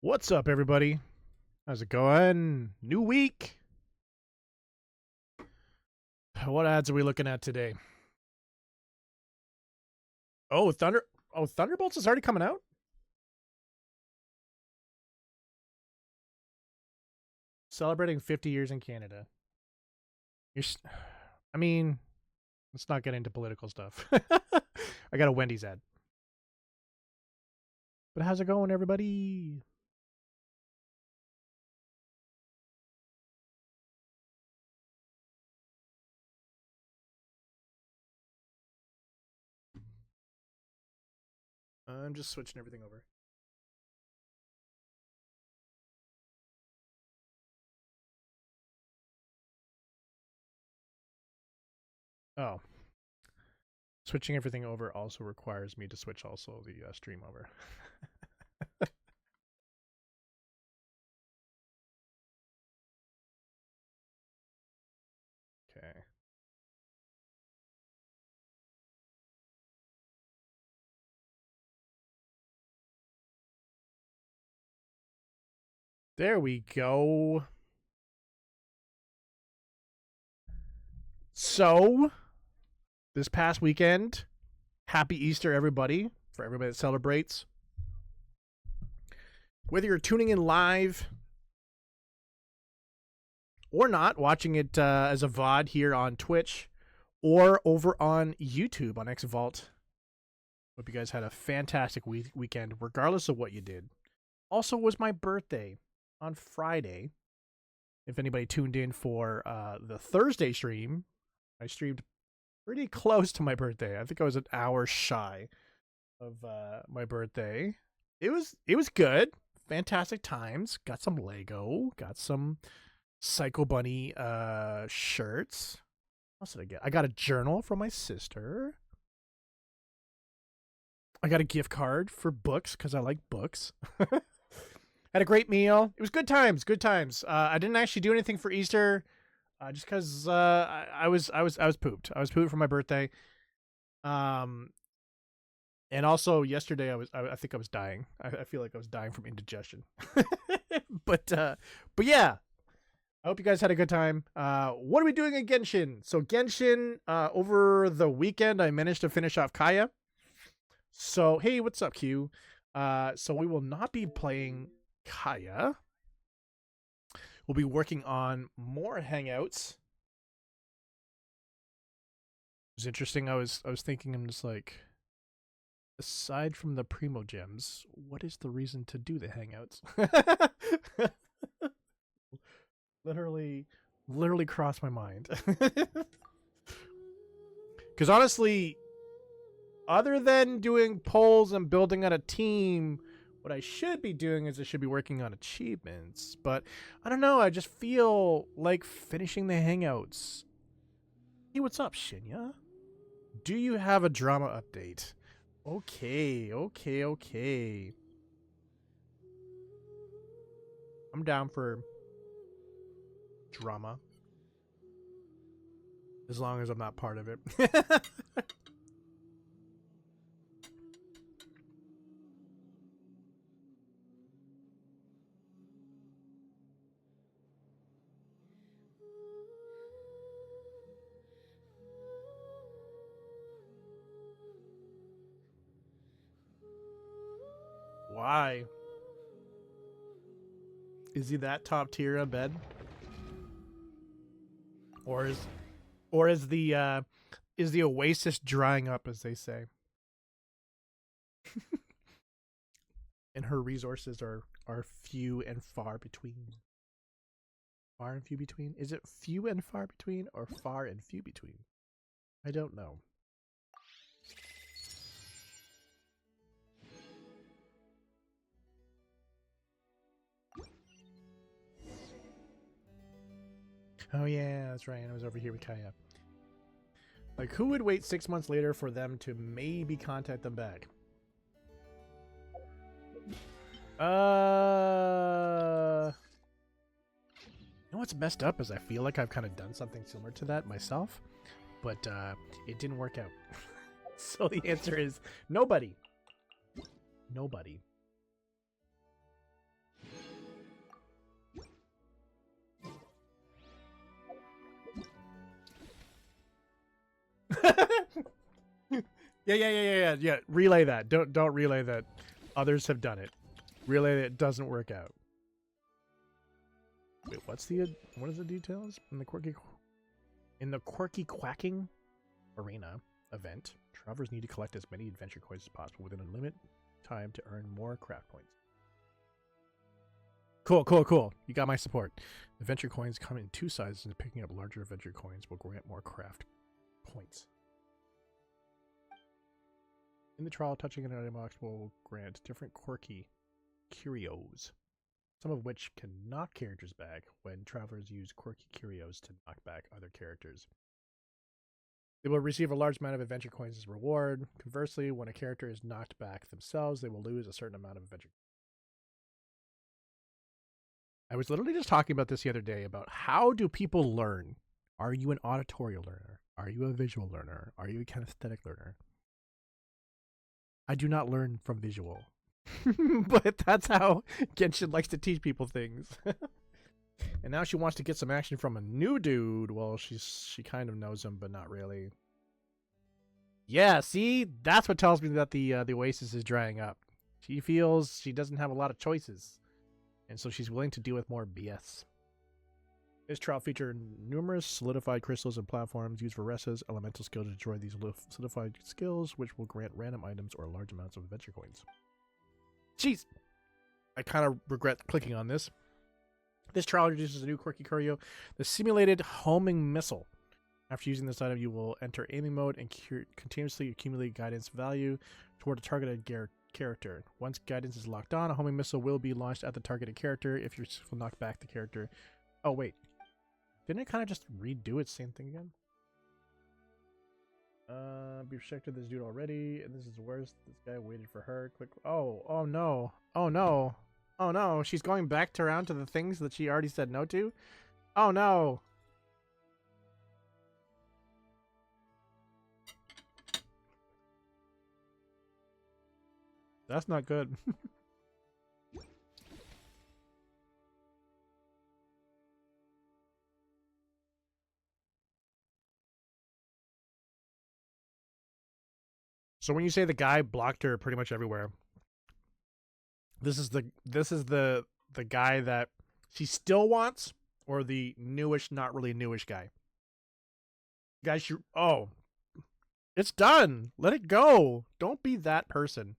What's up, everybody? How's it going? New week. What ads are we looking at today? Oh, Thunderbolts is already coming out? Celebrating 50 years in Canada. I mean, let's not get into political stuff. I got a Wendy's ad. But how's it going, everybody? I'm just switching everything over. Oh. Switching everything over also requires me to switch also the stream over. Okay. There we go. So, this past weekend, happy Easter, everybody, for everybody that celebrates. Whether you're tuning in live or not, watching it as a VOD here on Twitch or over on YouTube on XVault. Hope you guys had a fantastic weekend, regardless of what you did. Also, was my birthday on Friday. If anybody tuned in for the Thursday stream, I streamed pretty close to my birthday. I think I was an hour shy of my birthday. It was good. Fantastic times. Got some Lego. Got some Psycho Bunny shirts. What else did I get? I got a journal from my sister. I got a gift card for books because I like books. Had a great meal. It was good times. Good times. I didn't actually do anything for Easter, just because I was pooped. I was pooped for my birthday. And also yesterday I think I was dying. I feel like I was dying from indigestion. but yeah. I hope you guys had a good time. What are we doing in Genshin? So Genshin, over the weekend I managed to finish off Kaya. So hey, what's up, Q? So we will not be playing Kaya. We'll be working on more hangouts. It was interesting. I was thinking, I'm just like, aside from the Primo Gems, what is the reason to do the hangouts? literally crossed my mind. Because honestly, other than doing polls and building out a team, what I should be doing is I should be working on achievements. But I don't know. I just feel like finishing the hangouts. Hey, what's up, Shinya? Do you have a drama update? Okay. I'm down for drama. As long as I'm not part of it. Why? Is he that top tier in bed? Or is the oasis drying up, as they say? And her resources are few and far between. Far and few between? Is it few and far between or far and few between? I don't know. Oh yeah, that's right. I was over here with Kaya. Like, who would wait 6 months later for them to maybe contact them back? You know what's messed up is I feel like I've kind of done something similar to that myself, but it didn't work out. So the answer is nobody. Nobody. Yeah. Relay that. Don't relay that. Others have done it. Relay that it doesn't work out. Wait, what is the details in the quirky quacking arena event? Travelers need to collect as many adventure coins as possible within a limit time to earn more craft points. Cool. You got my support. Adventure coins come in two sizes, and picking up larger adventure coins will grant more craft points. In the trial, touching an item box will grant different quirky curios, some of which can knock characters back when travelers use quirky curios to knock back other characters. They will receive a large amount of adventure coins as reward. Conversely, when a character is knocked back themselves, they will lose a certain amount of adventure. I was literally just talking about this the other day about how do people learn? Are you an auditory learner? Are you a visual learner? Are you a kinesthetic learner? I do not learn from visual. But that's how Genshin likes to teach people things. And now she wants to get some action from a new dude. Well, she kind of knows him, but not really. Yeah, see? That's what tells me that the Oasis is drying up. She feels she doesn't have a lot of choices. And so she's willing to deal with more BS. This trial featured numerous solidified crystals and platforms used for Ressa's elemental skill to destroy these solidified skills, which will grant random items or large amounts of adventure coins. Jeez! I kind of regret clicking on this. This trial introduces a new quirky curio, the simulated homing missile. After using this item, you will enter aiming mode and continuously accumulate guidance value toward a targeted character. Once guidance is locked on, a homing missile will be launched at the targeted character if you will knock back the character. Oh, wait. Didn't it kind of just redo its same thing again? Be rejected this dude already, and this is worse. This guy waited for her. Quick. Oh no. Oh no. Oh no. She's going back around to the things that she already said no to? Oh no. That's not good. So when you say the guy blocked her pretty much everywhere, this is the guy that she still wants, or the newish, not really newish guy? Guys, it's done. Let it go. Don't be that person.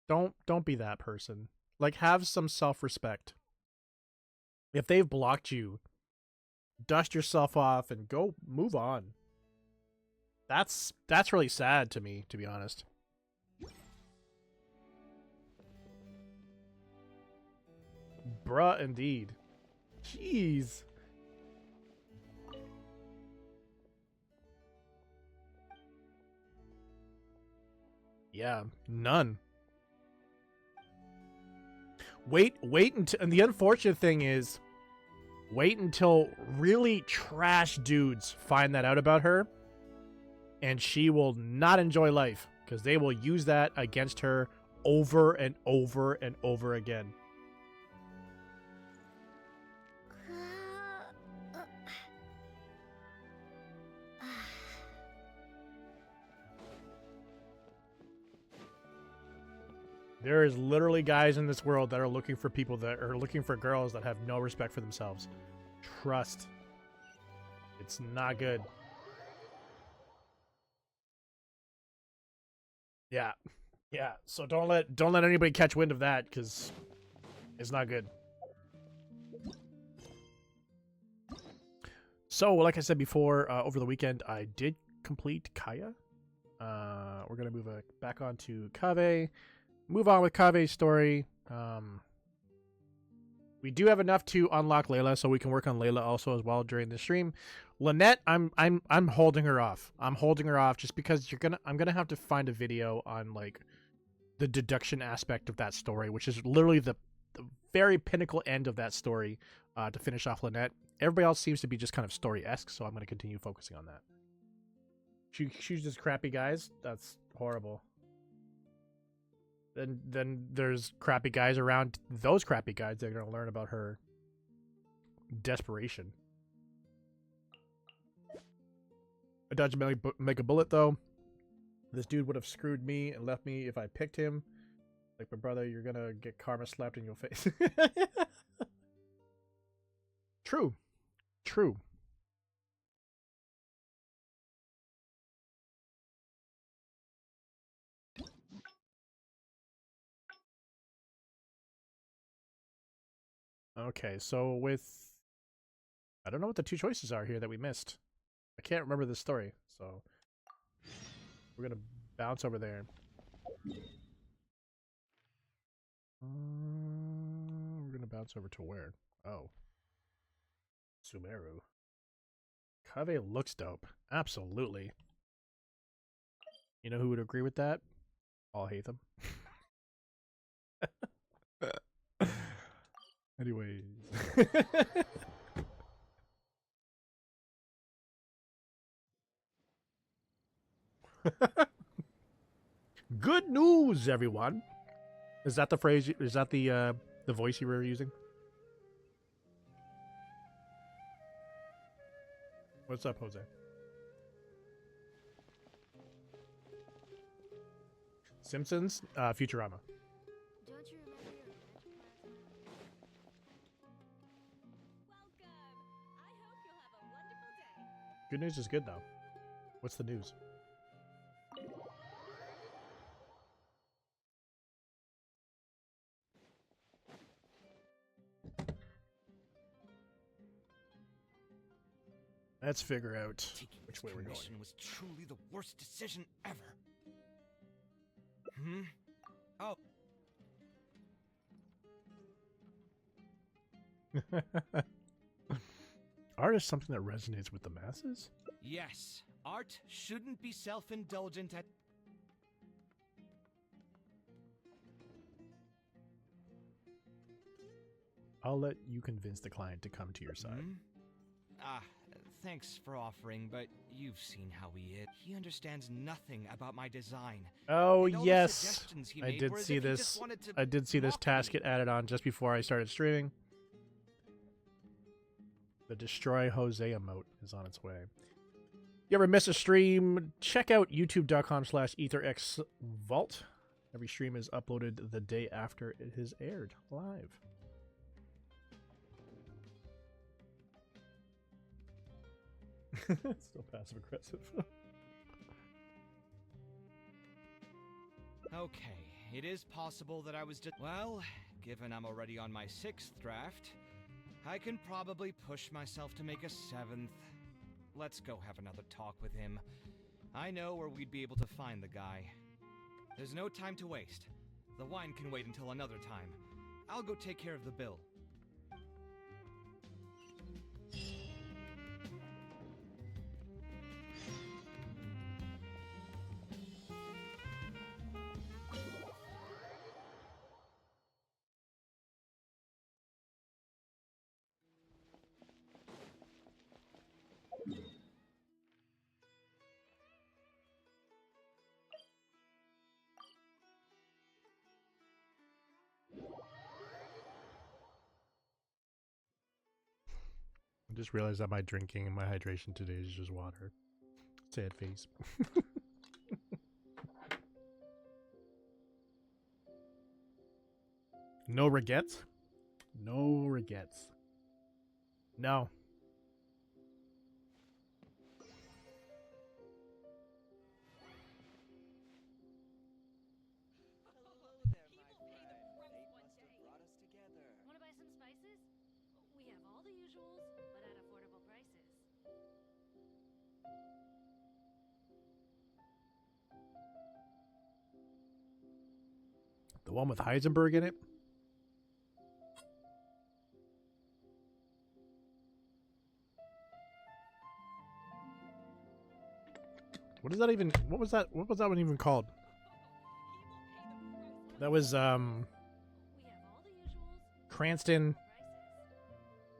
Don't be that person. Like, have some self-respect. If they've blocked you, dust yourself off and go move on. That's really sad to me, to be honest. Bruh, indeed. Jeez. Yeah, none. Wait until, and the unfortunate thing is, wait until really trash dudes find that out about her, and she will not enjoy life, because they will use that against her over and over and over again. There is literally guys in this world that are looking for people that are looking for girls that have no respect for themselves. Trust. It's not good. Yeah. Yeah. So don't let anybody catch wind of that, because it's not good. So, like I said before, over the weekend, I did complete Kaya. We're going to move back on to KAVEH. Move on with KAVEH's story. We do have enough to unlock Layla, so we can work on Layla also as well during the stream. Lynette, I'm holding her off. I'm holding her off just because I'm gonna have to find a video on like the deduction aspect of that story, which is literally the very pinnacle end of that story to finish off Lynette. Everybody else seems to be just kind of story-esque, so I'm gonna continue focusing on that. She chooses crappy guys. That's horrible. Then there's crappy guys around those crappy guys that are going to learn about her desperation. I dodged a mega bullet though. This dude would have screwed me and left me if I picked him. Like my brother, you're gonna get karma slapped in your face. True. True. Okay, so with... I don't know what the two choices are here that we missed. I can't remember the story, so... We're gonna bounce over there. We're gonna bounce over to where? Oh. Sumeru. KAVEH looks dope. Absolutely. You know who would agree with that? I'll hate them. Anyways. Good news, everyone. Is that the phrase? Is that the voice you were using? What's up, Jose? Simpsons, Futurama. Don't you remember your adventure last night? Welcome. I hope you'll have a wonderful day. Good news is good though. What's the news? Let's figure out which way we're going. Was truly the worst decision ever. Hmm? Oh. Art is something that resonates with the masses? Yes, art shouldn't be self-indulgent at... I'll let you convince the client to come to your side. Hmm? Thanks for offering, but you've seen how he is. He understands nothing about my design. Oh And all the yes, suggestions he I made did were as see if he this. just wanted to I did see this mock task me. get added on just before I started streaming. The Destroy Jose emote is on its way. You ever miss a stream? Check out youtube.com/ETHERxVault. Every stream is uploaded the day after it has aired live. Still passive aggressive. Okay, it is possible that I was just... Well, given I'm already on my 6th draft, I can probably push myself to make a 7th. Let's go have another talk with him. I know where we'd be able to find the guy. There's no time to waste. The wine can wait until another time. I'll go take care of the bill. I just realized that my drinking and my hydration today is just water. Sad face. No regrets? No regrets. No. Want to buy some spices? We have all the usuals, but at affordable prices. The one with Heisenberg in it? What is that even? What was that one even called? That was We have all the usuals, Cranston, prices.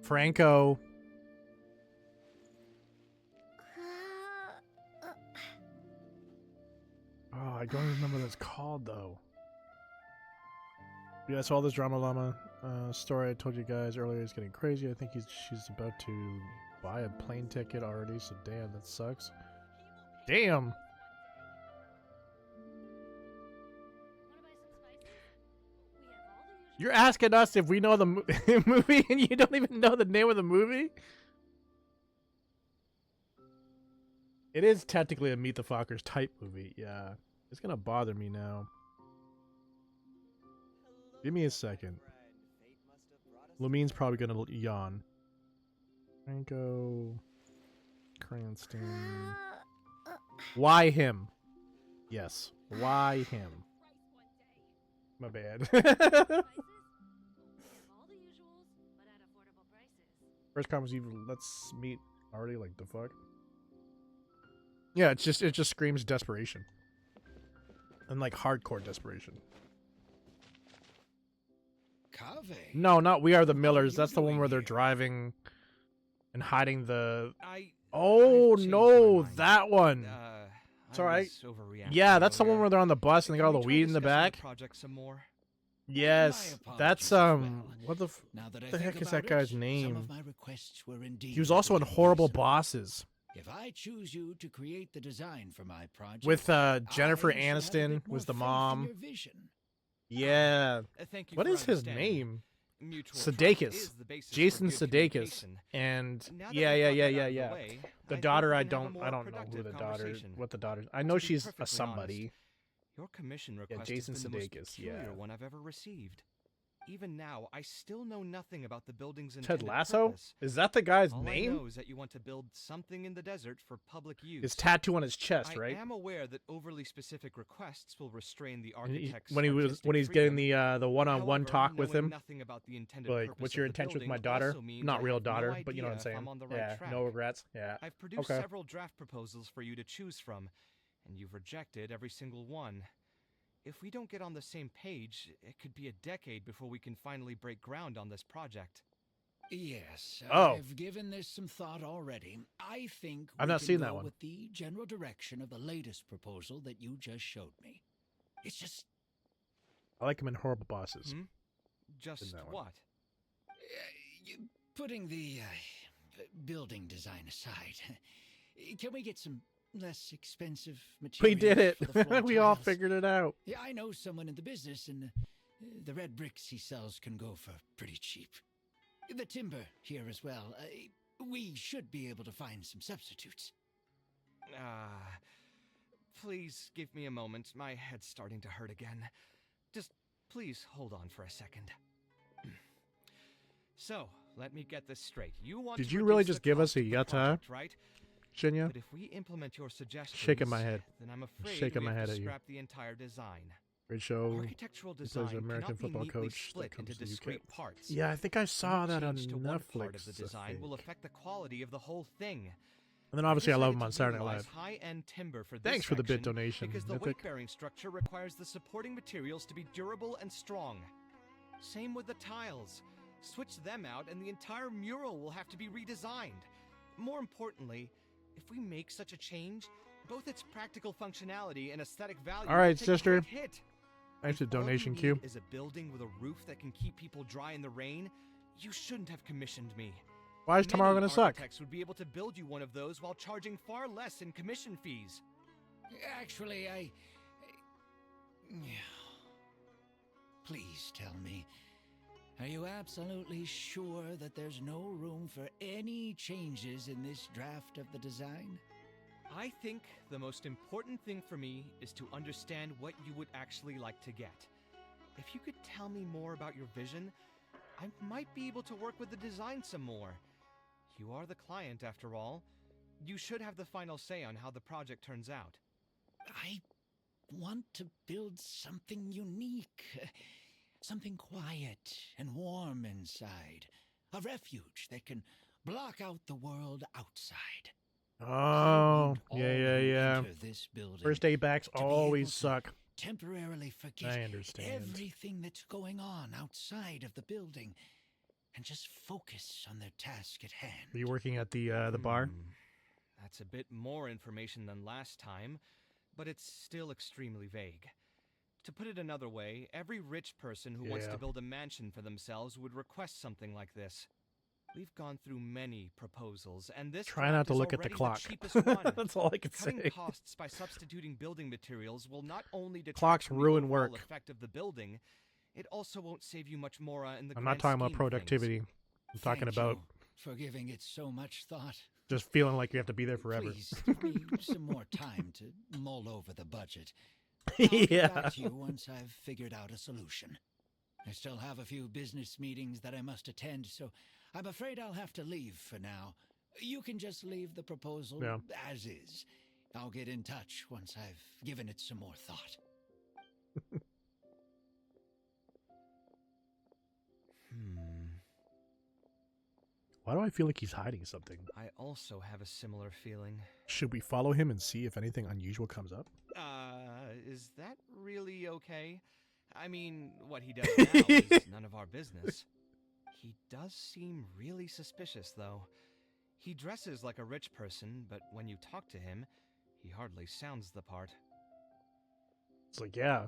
Franco. Oh, I don't even remember what it's called though. Yeah, so all this drama llama story I told you guys earlier is getting crazy. I think she's about to buy a plane ticket already, so damn, that sucks. Damn. You're asking us if we know the movie and you don't even know the name of the movie? It is technically a Meet the Fockers type movie, yeah. It's gonna bother me now. Give me a second. Lumine's probably gonna yawn. Franco... Cranston... Why him? Yes. Why him? My bad. First comments even let's meet already, like the fuck? Yeah, it just screams desperation. And like hardcore desperation. KAVEH. No, not We Are the Millers. That's the one where they're driving and hiding the Oh I've changed my no, mind. that one. It's alright. Yeah, that's the one where they're on the bus and they got all the weed in the back. Project some more? Yes, My that's apologies as well. what the Now that I the think heck is about that guy's it, some name? of my requests were indeed He was also in within Horrible reason. Bosses If I choose you to create the design for my project, with Jennifer I should have a Aniston bit more was the faith in mom. your vision. Yeah. Thank you What for is his understanding. name? Mutual Sudeikis. trust is the basis for Jason good Sudeikis. communication. And Now that yeah, we've yeah, got yeah, that yeah, out of the yeah. way, The I daughter, think I we can have a don't more know who productive the daughter, conversation. what the daughter. I know To be she's a perfectly somebody. honest, your commission request Jason has been the most Sudeikis, peculiar yeah. one I've ever received. Even now, I still know nothing about the building's Ted intended Lasso? purpose. Is that the guy's All I name? know is that you want to build something in the desert for public use. His tattoo on his chest, I right? am aware that overly specific requests will restrain the And architect's when he's artistic getting freedom. the one-on-one However, talk with knowing him, nothing about the intended like, purpose what's of your the intention with my building daughter? also means Not I real have no daughter, but you know what I'm idea if saying. I'm on the right Yeah, track. no regrets. Yeah. I've produced Okay. several draft proposals for you to choose from, and you've rejected every single one. If we don't get on the same page, it could be a decade before we can finally break ground on this project. Yes, Oh. I've given this some thought already. I think I've we not can seen go that one. with the general direction of the latest proposal that you just showed me. It's just I like him in Horrible Bosses. Hmm? Just that one. what? putting the building design aside. Can we get some less expensive materials? We did it. for the floor We all tiles? figured it out. Yeah, I know someone in the business, and the red bricks he sells can go for pretty cheap. The timber here as well. We should be able to find some substitutes. Please give me a moment. My head's starting to hurt again. Just please hold on for a second. So, let me get this straight. You want Did to you really reduce just the give us cost a of the yata? project, right? Shinya? But if we implement your suggestions, Shaking my head. then I'm afraid Shaking we my have head to at you. scrap the entire design. Great show. Architectural He plays design an American cannot be football neatly coach that split comes into to the UK. discrete parts. Yeah, I think I saw Any that on change to one part Netflix. of the I design will think. affect the quality of the whole thing. And then obviously I love him on decided Saturday to Night utilize Live. high-end timber for this Thanks for the bit section donation, because the Mythic. weight-bearing structure requires the supporting materials to be durable and strong. Same with the tiles. Switch them out and the entire mural will have to be redesigned. More importantly, if we make such a change, both its practical functionality and aesthetic value All right, will take sister. a great hit. Thanks for If the all you donation, need Q. is a building with a roof that can keep people dry in the rain, you shouldn't have commissioned me. Why is tomorrow Many gonna suck? architects would be able to build you one of those while charging far less in commission fees. Actually, Please tell me, are you absolutely sure that there's no room for any changes in this draft of the design? I think the most important thing for me is to understand what you would actually like to get. If you could tell me more about your vision, I might be able to work with the design some more. You are the client, after all. You should have the final say on how the project turns out. I want to build something unique. Something quiet and warm inside. A refuge that can block out the world outside. Oh, yeah. This building First day backs to be always able to suck. temporarily forget I understand. everything that's going on outside of the building and just focus on their task at hand. Are you working at the bar? That's a bit more information than last time, but it's still extremely vague. To put it another way, every rich person who wants Yeah. to build a mansion for themselves would request something like this. We've gone through many proposals, and this Try not draft to is look at the already clock. cheapest one. That's all I can Cutting say. costs by substituting building materials will not only detract Clocks from the ruin overall work. effect of the building, it also won't save you much more in the I'm grand not talking about scheme of things. productivity. I'm talking Thank about you for giving it so much thought. just feeling like you have to be there forever. Please give me some more time to mull over the budget. I'll Yeah. get back to you once I've figured out a solution. I still have a few business meetings that I must attend, so I'm afraid I'll have to leave for now. You can just leave the proposal Yeah. as is. I'll get in touch once I've given it some more thought. Why do I feel like he's hiding something? I also have a similar feeling. Should we follow him and see if anything unusual comes up? Is that really okay? I mean, what he does now is none of our business. He does seem really suspicious, though. He dresses like a rich person, but when you talk to him, he hardly sounds the part. It's like, yeah.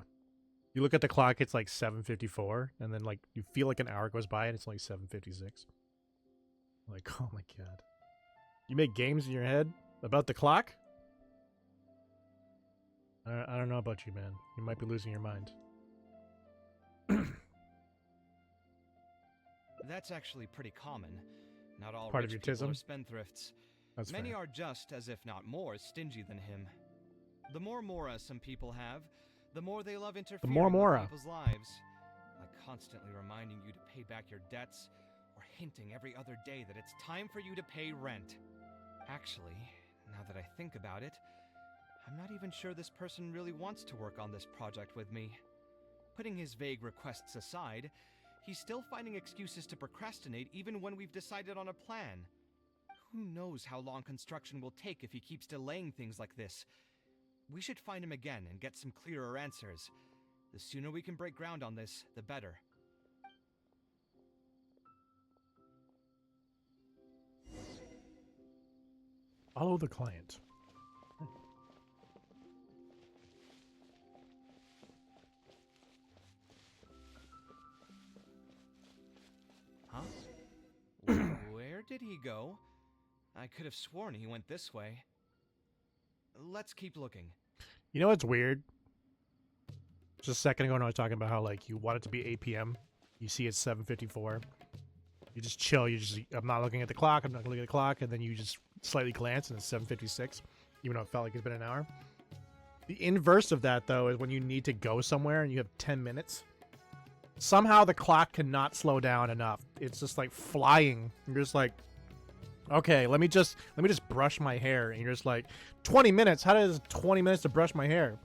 You look at the clock, it's like 7:54, and then like you feel like an hour goes by and it's only 7:56. Like, oh my god. You make games in your head about the clock? I don't know about you, man. You might be losing your mind. That's actually pretty common. Not all Part of rich your people are tism? spendthrifts. That's Many fair. are just, as if not more, stingy than him. The more mora some people have, the more they love interfering more with mora. people's lives. Like constantly reminding you to pay back your debts, or hinting every other day that it's time for you to pay rent. Actually, now that I think about it, I'm not even sure this person really wants to work on this project with me. Putting his vague requests aside, he's still finding excuses to procrastinate even when we've decided on a plan. Who knows how long construction will take if he keeps delaying things like this? We should find him again and get some clearer answers. The sooner we can break ground on this, the better. Follow the client. Huh? Where did he go? I could have sworn he went this way. Let's keep looking. You know what's weird? Just a second ago when I was talking about how like you want it to be 8 p.m. You see it's 7:54. You just chill. You just I'm not looking at the clock. I'm not looking at the clock, and then you just slightly glance and it's 7:56, even though it felt like it's been an hour. The inverse of that though is when you need to go somewhere and you have 10 minutes. Somehow the clock cannot slow down enough. It's just like flying. You're just like, okay, let me just brush my hair, and you're just like, 20 minutes. How does 20 minutes to brush my hair?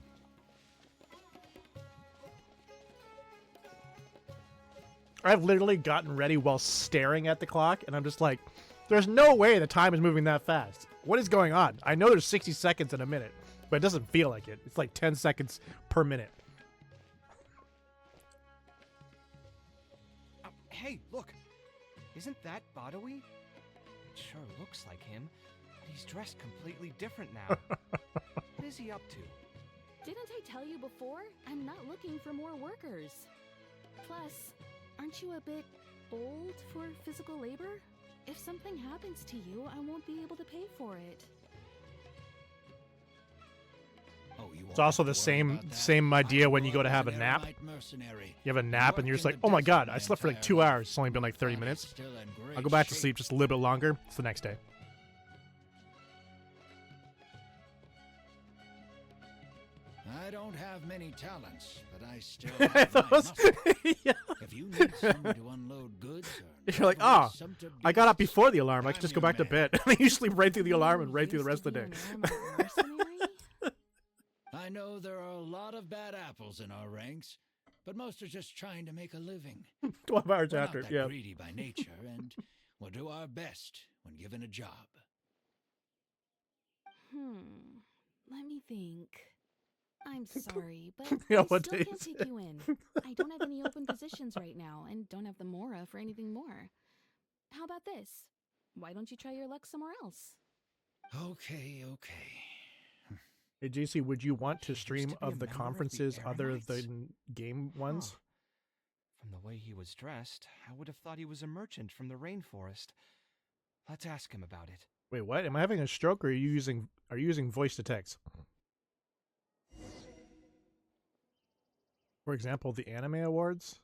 I've literally gotten ready while staring at the clock, and I'm just like, there's no way the time is moving that fast. What is going on? I know there's 60 seconds in a minute, but it doesn't feel like it. It's like 10 seconds per minute. Hey, look! Isn't that Badawi? It sure looks like him, but he's dressed completely different now. What is he up to? Didn't I tell you before? I'm not looking for more workers. Plus, aren't you a bit old for physical labor? If something happens to you, I won't be able to pay for it. Oh, you It's also the same idea when you go to have a nap. You have a nap and you're just like, oh my god, I slept for like 2 hours. It's only been like 30 minutes. I'll go back to sleep just a little bit longer. It's the next day. I don't have many talents, but I still have my muscle. Yeah. If you need someone to unload goods, or You're like, deliver oh, some to I got up business, before the alarm. I I'm can just go your back to man. bed. And you sleep right through the alarm and You right through the used rest of the to day. be an Walmart mercenary? I know there are a lot of bad apples in our ranks, but most are just trying to make a living. 12 hours We're after, not that yeah. greedy by nature, and we'll do our best when given a job. Let me think. I'm sorry, but Yeah, I what still day can't is take you in. I don't have any open positions right now, and don't have the mora for anything more. How about this? Why don't you try your luck somewhere else? Okay. Hey, JC, would you want to He used stream to be a of the member of the conferences other Aaronites? than game ones? From the way he was dressed, I would have thought he was a merchant from the rainforest. Let's ask him about it. Wait, what? Am I having a stroke, or are you using voice to text? For example, the anime awards.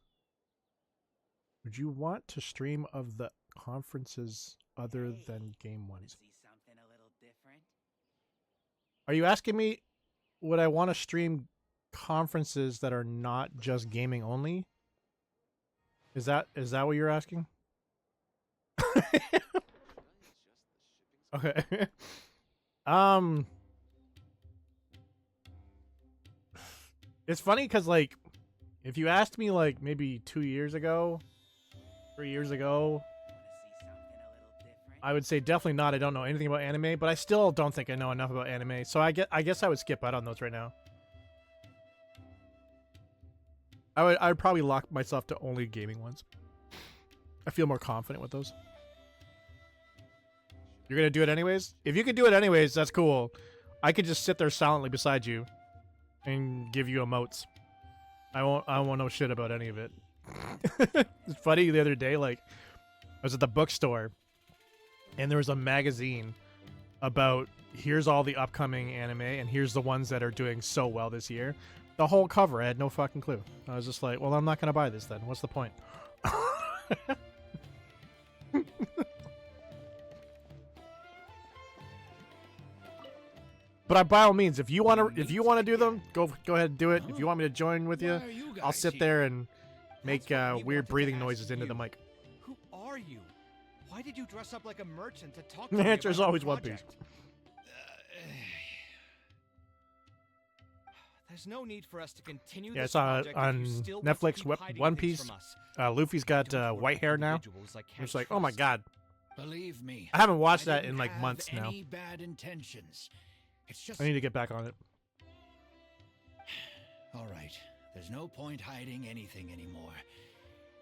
Would you want to stream of the conferences other than game ones? See something a little different? Are you asking me would I want to stream conferences that are not just gaming only? Is that what you're asking? Okay. It's funny because, like, if you asked me, like, maybe 2 years ago, 3 years ago, I would say definitely not. I don't know anything about anime, but I still don't think I know enough about anime. So I guess I would skip out on those right now. I would probably lock myself to only gaming ones. I feel more confident with those. You're gonna do it anyways? If you can do it anyways, that's cool. I could just sit there silently beside you and give you emotes. I won't know shit about any of it. It's funny, the other day, like, I was at the bookstore and there was a magazine about here's all the upcoming anime and here's the ones that are doing so well this year. The whole cover, I had no fucking clue. I was just like, well, I'm not gonna buy this then. What's the point? But by all means, if you want to do them, go ahead and do it. If you want me to join with you, I'll sit there and make weird breathing noises into the mic. Who are you? Why did you dress up like a merchant to talk to The me answer is about always your One Piece. project? There's no need for us to continue Yeah, this it's on project if you still want to Netflix. keep hiding One things Piece. from us. Luffy's got Don't work white with hair now. individuals I can't It's like, oh my trust. god. Believe me, I haven't watched I that didn't in like have months now. any bad intentions. It's just I need to get back on it. all right. There's no point hiding anything anymore.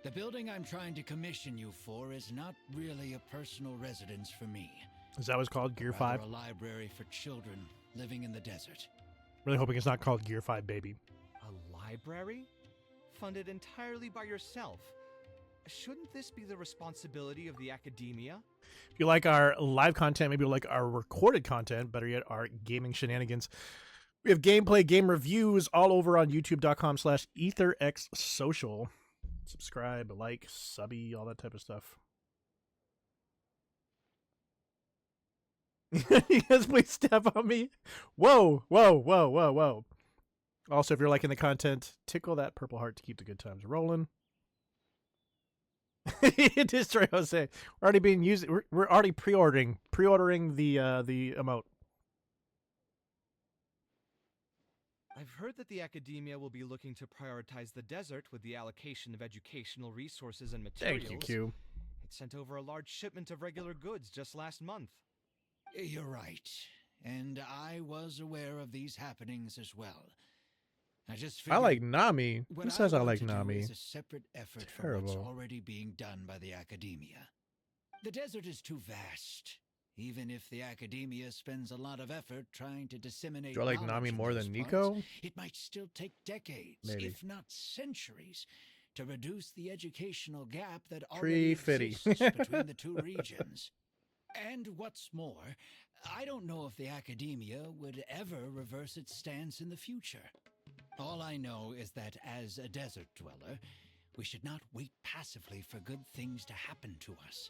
The building I'm trying to commission you for is not really a personal residence for me. Is that what's called Gear 5? Rather a library for children living in the desert. Really hoping it's not called Gear 5, baby. A library? Funded entirely by yourself? Shouldn't this be the responsibility of the academia? If you like our live content, maybe you like our recorded content, better yet, our gaming shenanigans. We have gameplay, game reviews all over on youtube.com/ETHERxSOCIal. Subscribe, like, subby, all that type of stuff. Yes, please step on me. Whoa, whoa, whoa, whoa, whoa. Also, if you're liking the content, tickle that purple heart to keep the good times rolling. Destroy Jose. We're already being used. We're already pre-ordering the emote. I've heard that the academia will be looking to prioritize the desert with the allocation of educational resources and materials. Thank you, Q. It sent over a large shipment of regular goods just last month. You're right. And I was aware of these happenings as well. I just I figured like Nami. what Who says I want like to do Nami? is a separate effort from what's Terrible. already being done by the academia. The desert is too vast. Even if the academia spends a lot of effort trying to disseminate Do I like knowledge Nami in more those than parts, Nico? it might still take decades, Maybe. if not centuries, to reduce the educational gap that Tree already fitty. exists between the two regions. And what's more, I don't know if the academia would ever reverse its stance in the future. All I know is that as a desert dweller, we should not wait passively for good things to happen to us.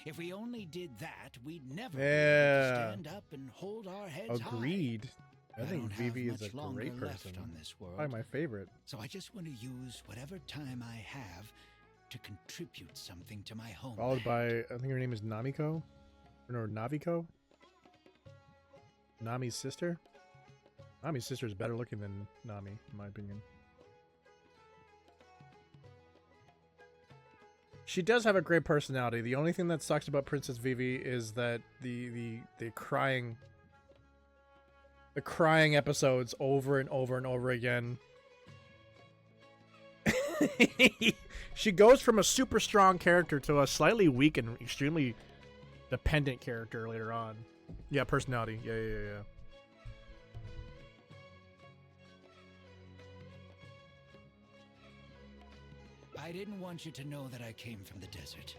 If we only did that, we'd never be able Yeah. to stand up and hold our heads high. Agreed. I think don't have Vivi is a much longer great left person. on this world. Probably my favorite. So I just want to use whatever time I have to contribute something to my home. Followed by, I think her name is Namiko? Or no, Naviko? Nami's sister? Nami's sister is better looking than Nami, in my opinion. She does have a great personality. The only thing that sucks about Princess Vivi is that the crying episodes over and over and over again. She goes from a super strong character to a slightly weak and extremely dependent character later on. Yeah, personality. Yeah. I didn't want you to know that I came from the desert.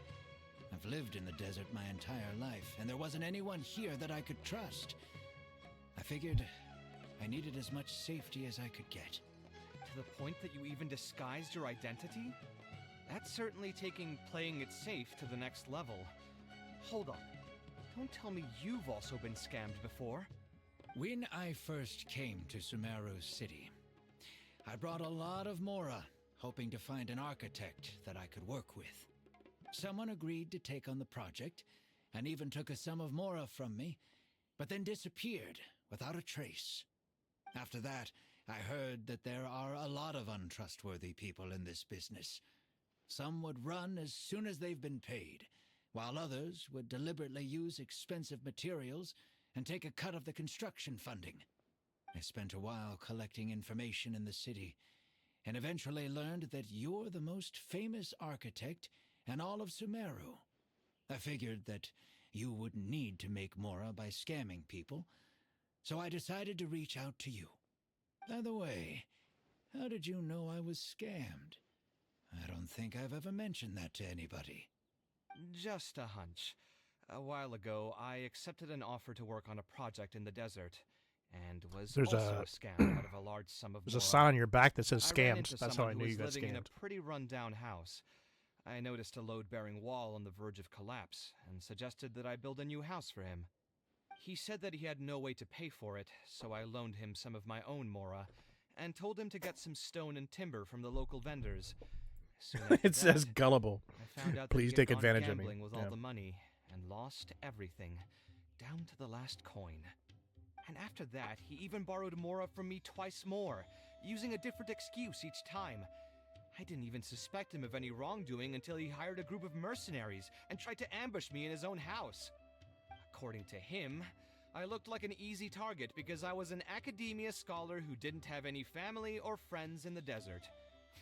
I've lived in the desert my entire life, and there wasn't anyone here that I could trust. I figured I needed as much safety as I could get. To the point that you even disguised your identity? That's certainly taking playing it safe to the next level. Hold on. Don't tell me you've also been scammed before. When I first came to Sumeru City, I brought a lot of Mora, hoping to find an architect that I could work with. Someone agreed to take on the project, and even took a sum of Mora from me, but then disappeared without a trace. After that, I heard that there are a lot of untrustworthy people in this business. Some would run as soon as they've been paid, while others would deliberately use expensive materials and take a cut of the construction funding. I spent a while collecting information in the city, and eventually learned that you're the most famous architect in all of Sumeru. I figured that you wouldn't need to make Mora by scamming people, so I decided to reach out to you. By the way, how did you know I was scammed? I don't think I've ever mentioned that to anybody. Just a hunch. A while ago, I accepted an offer to work on a project in the desert, and was There's also scammed out of a large sum of There's a Mora. sign on your back that says I ran scammed. into That's how I someone knew who you got was living in scammed. a pretty run-down house. I noticed a load-bearing wall on the verge of collapse, and suggested that I build a new house for him. He said that he had no way to pay for it, so I loaned him some of my own Mora, and told him to get some stone and timber from the local vendors. Soon after It says that, gullible. I found out that Please he had take gone advantage of me. gambling with Yeah. all the money, and lost everything, down to the last coin. And after that, he even borrowed Mora from me twice more, using a different excuse each time. I didn't even suspect him of any wrongdoing until he hired a group of mercenaries and tried to ambush me in his own house. According to him, I looked like an easy target because I was an academia scholar who didn't have any family or friends in the desert.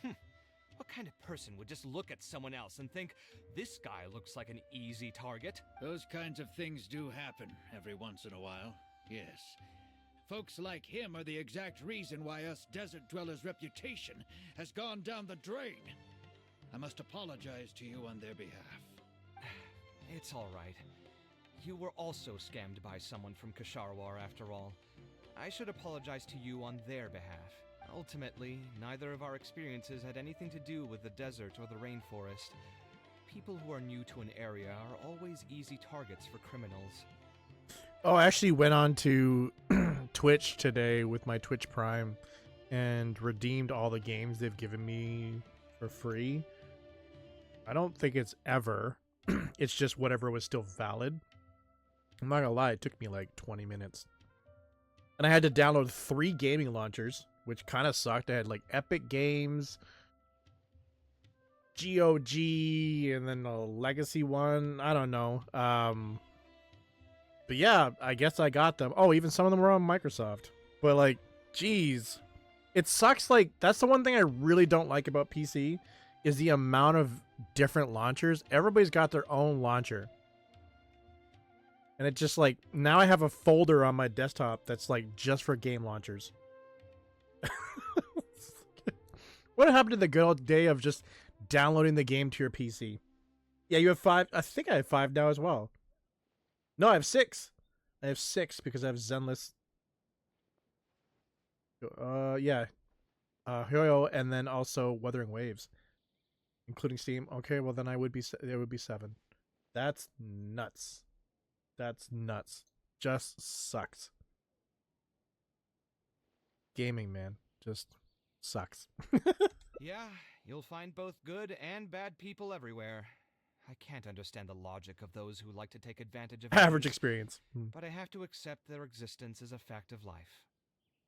What kind of person would just look at someone else and think, this guy looks like an easy target? Those kinds of things do happen every once in a while, yes. Folks like him are the exact reason why us desert dwellers' reputation has gone down the drain. I must apologize to you on their behalf. It's all right. You were also scammed by someone from Kasharwar after all. I should apologize to you on their behalf. Ultimately, neither of our experiences had anything to do with the desert or the rainforest. People who are new to an area are always easy targets for criminals. Oh, I actually went on to Twitch today with my Twitch Prime and redeemed all the games they've given me for free. I don't think it's ever. It's just whatever was still valid. I'm not gonna lie, it took me like 20 minutes. And I had to download 3 gaming launchers, which kind of sucked. I had like Epic Games, GOG, and then a legacy one. I don't know. But yeah, I guess I got them. Oh, even some of them were on Microsoft. But like, geez, it sucks. Like, that's the one thing I really don't like about PC is the amount of different launchers. Everybody's got their own launcher. And it just like, now I have a folder on my desktop that's like just for game launchers. What happened to the good old day of just downloading the game to your PC? Yeah, you have 5. I think I have 5 now as well. No, I have 6. I have 6 because I have Zenless. Yeah. Hyo, and then also Wuthering Waves, including Steam. Okay, well then it would be 7. That's nuts. That's nuts. Just sucks. Gaming, man, just sucks. Yeah, you'll find both good and bad people everywhere. I can't understand the logic of those who like to take advantage of Average others, experience. but I have to accept their existence as a fact of life.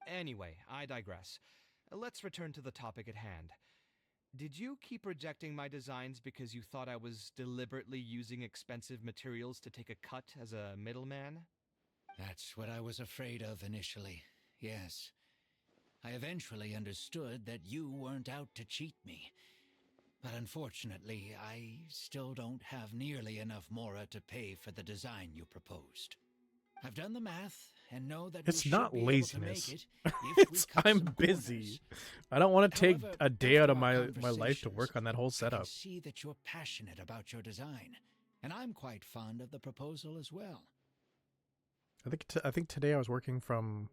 Anyway, I digress. Let's return to the topic at hand. Did you keep rejecting my designs because you thought I was deliberately using expensive materials to take a cut as a middleman? That's what I was afraid of initially, yes. I eventually understood that you weren't out to cheat me. But unfortunately, I still don't have nearly enough Mora to pay for the design you proposed. I've done the math, and know that It's we not should be laziness. able to make it if we It's cut I'm some busy. corners. I don't want to take However, a day out of after our my life to work conversations, on that whole I setup. can see that you're passionate about your design, and I'm quite fond of the proposal as well. I think today I was working from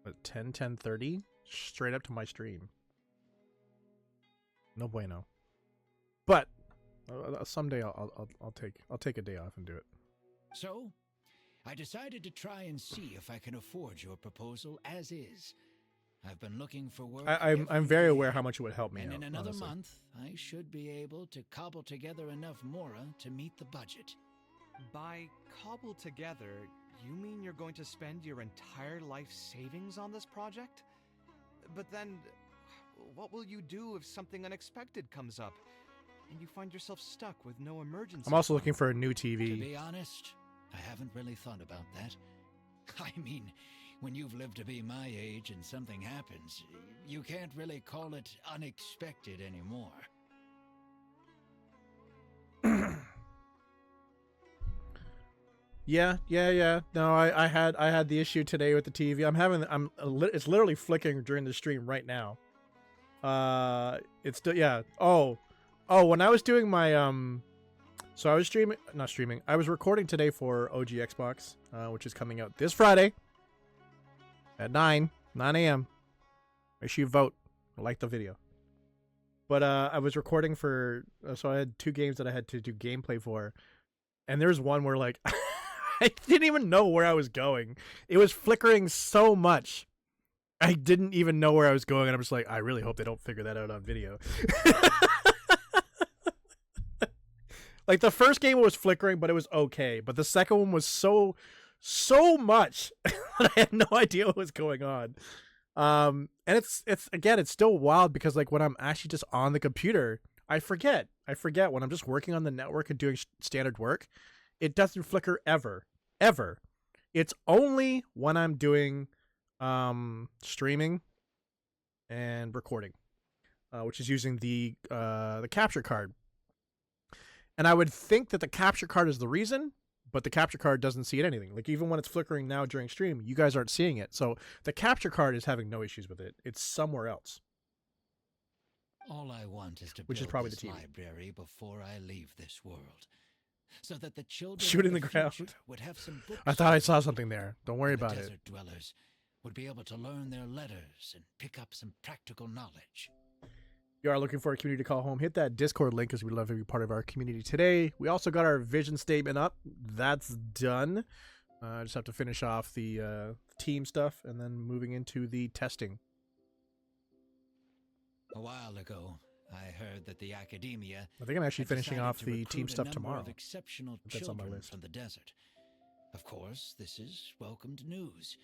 what, 10:30 straight up to my stream. No bueno. But someday I'll take a day off and do it. So, I decided to try and see if I can afford your proposal as is. I've been looking for work. I'm every very day, aware how much it would help me and out. in another honestly. month, I should be able to cobble together enough mora to meet the budget. By cobble together, you mean you're going to spend your entire life savings on this project? But then, what will you do if something unexpected comes up and you find yourself stuck with no emergency? I'm also looking fund? for a new To TV. be honest, I haven't really thought about that. I mean, when you've lived to be my age and something happens, you can't really call it unexpected anymore. Yeah. No, I had the issue today with the TV. It's literally flicking during the stream right now. It's still, yeah. Oh, when I was doing my so I was not streaming. I was recording today for OG Xbox, which is coming out this Friday at 9 a.m. Make sure you vote or like the video. But I was recording for, so I had 2 games that I had to do gameplay for, and there's one where like I didn't even know where I was going. It was flickering so much. I didn't even know where I was going, and I'm just like, I really hope they don't figure that out on video. Like, the first game was flickering, but it was okay. But the second one was so much that I had no idea what was going on. And it's again, it's still wild because, like, when I'm actually just on the computer, I forget when I'm just working on the network and doing standard work. It doesn't flicker ever. It's only when I'm doing streaming and recording, which is using the capture card. And I would think that the capture card is the reason, but the capture card doesn't see it anything. Like, even when it's flickering now during stream, you guys aren't seeing it. So the capture card is having no issues with it. It's somewhere else. All I want is to Which is build probably this the TV. library before I leave this world, so that the children Shoot of in the ground. future would have some books. I thought I saw something there. Don't worry and the about it. desert dwellers would be able to learn their letters and pick up some practical knowledge. If you are looking for a community to call home, hit that Discord link because we'd love to be part of our community today. We also got our vision statement up. That's done. I just have to finish off the team stuff and then moving into the testing. A while ago, I heard that the academia I think I'm actually had finishing decided off to the recruit team a stuff number tomorrow. of exceptional That's on my children list. from the desert. Of course, this is welcomed news.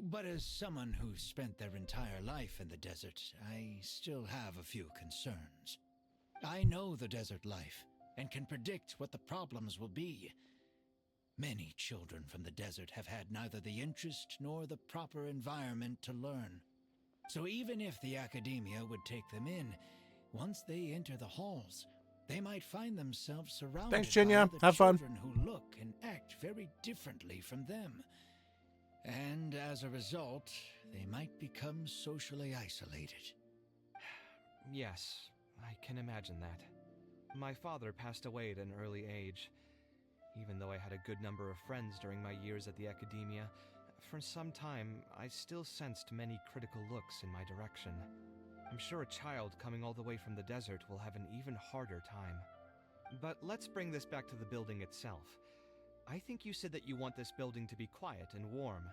But as someone who spent their entire life in the desert, I still have a few concerns. I know the desert life and can predict what the problems will be. Many children from the desert have had neither the interest nor the proper environment to learn. So even if the academia would take them in, once they enter the halls, they might find themselves surrounded Thanks, by Jinya. other Have fun. children who look and act very differently from them. And as a result, they might become socially isolated. Yes, I can imagine that. My father passed away at an early age. Even though I had a good number of friends during my years at the academia, for some time I still sensed many critical looks in my direction. I'm sure a child coming all the way from the desert will have an even harder time. But let's bring this back to the building itself. I think you said that you want this building to be quiet and warm,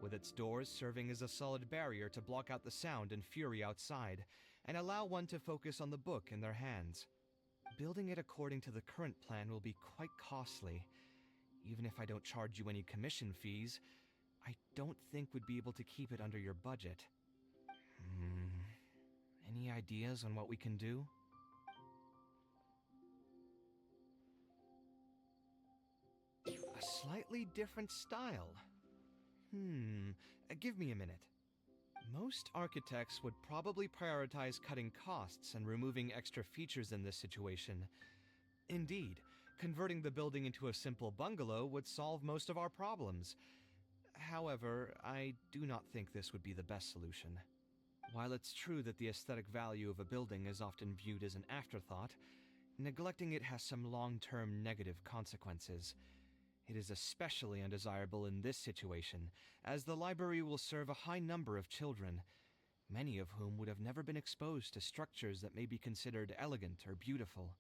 with its doors serving as a solid barrier to block out the sound and fury outside, and allow one to focus on the book in their hands. Building it according to the current plan will be quite costly. Even if I don't charge you any commission fees, I don't think we'd be able to keep it under your budget. Any ideas on what we can do? A slightly different style. Give me a minute. Most architects would probably prioritize cutting costs and removing extra features in this situation. Indeed, converting the building into a simple bungalow would solve most of our problems. However, I do not think this would be the best solution. While it's true that the aesthetic value of a building is often viewed as an afterthought, neglecting it has some long-term negative consequences. It is especially undesirable in this situation, as the library will serve a high number of children, many of whom would have never been exposed to structures that may be considered elegant or beautiful.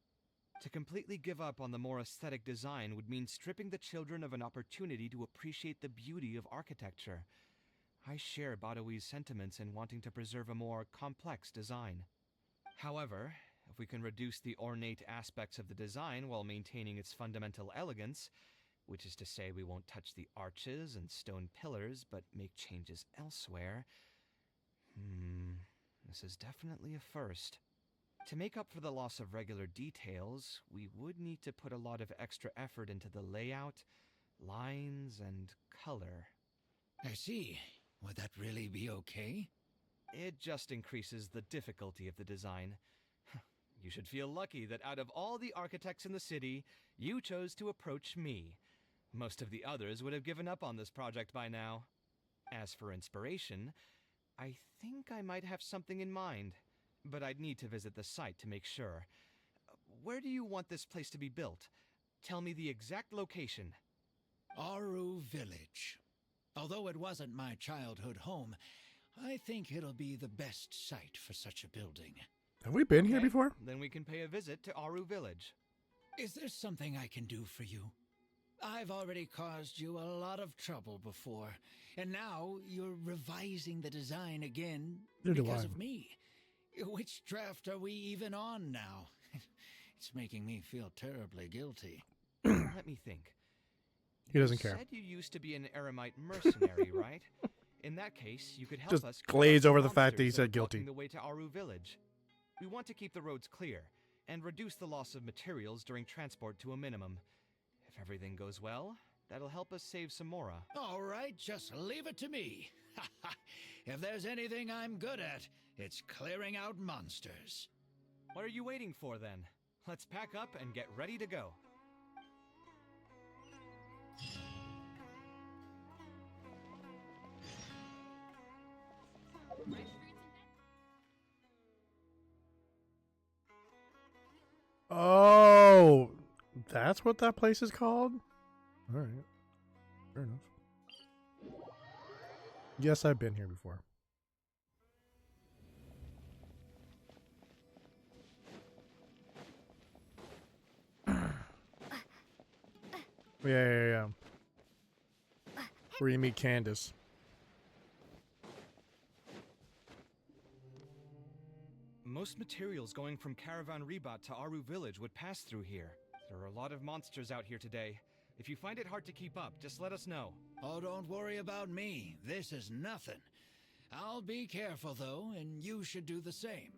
To completely give up on the more aesthetic design would mean stripping the children of an opportunity to appreciate the beauty of architecture. I share Badawi's sentiments in wanting to preserve a more complex design. However, if we can reduce the ornate aspects of the design while maintaining its fundamental elegance, which is to say we won't touch the arches and stone pillars but make changes elsewhere, this is definitely a first. To make up for the loss of regular details, we would need to put a lot of extra effort into the layout, lines, and color. I see. Would that really be okay? It just increases the difficulty of the design. You should feel lucky that out of all the architects in the city, you chose to approach me. Most of the others would have given up on this project by now. As for inspiration, I think I might have something in mind, but I'd need to visit the site to make sure. Where do you want this place to be built? Tell me the exact location. Aru Village. Although it wasn't my childhood home, I think it'll be the best site for such a building. Have we been here Okay, before? Then we can pay a visit to Aru Village. Is there something I can do for you? I've already caused you a lot of trouble before, and now you're revising the design again because of me. Which draft are we even on now? It's making me feel terribly guilty. Let me think. He doesn't care. You said you used to be an Eremite mercenary, right? In that case, you could help Just us glaze clear out over the the fact that he monsters said are guilty. blocking the way to Aru Village. We want to keep the roads clear and reduce the loss of materials during transport to a minimum. If everything goes well, that'll help us save some Mora. All right, just leave it to me. If there's anything I'm good at, it's clearing out monsters. What are you waiting for then? Let's pack up and get ready to go. Oh, that's what that place is called? All right. Fair enough. Yes, I've been here before. Yeah. Where you meet Candace. Most materials going from Caravan Rebat to Aru Village would pass through here. There are a lot of monsters out here today. If you find it hard to keep up, just let us know. Oh, don't worry about me. This is nothing. I'll be careful, though, and you should do the same.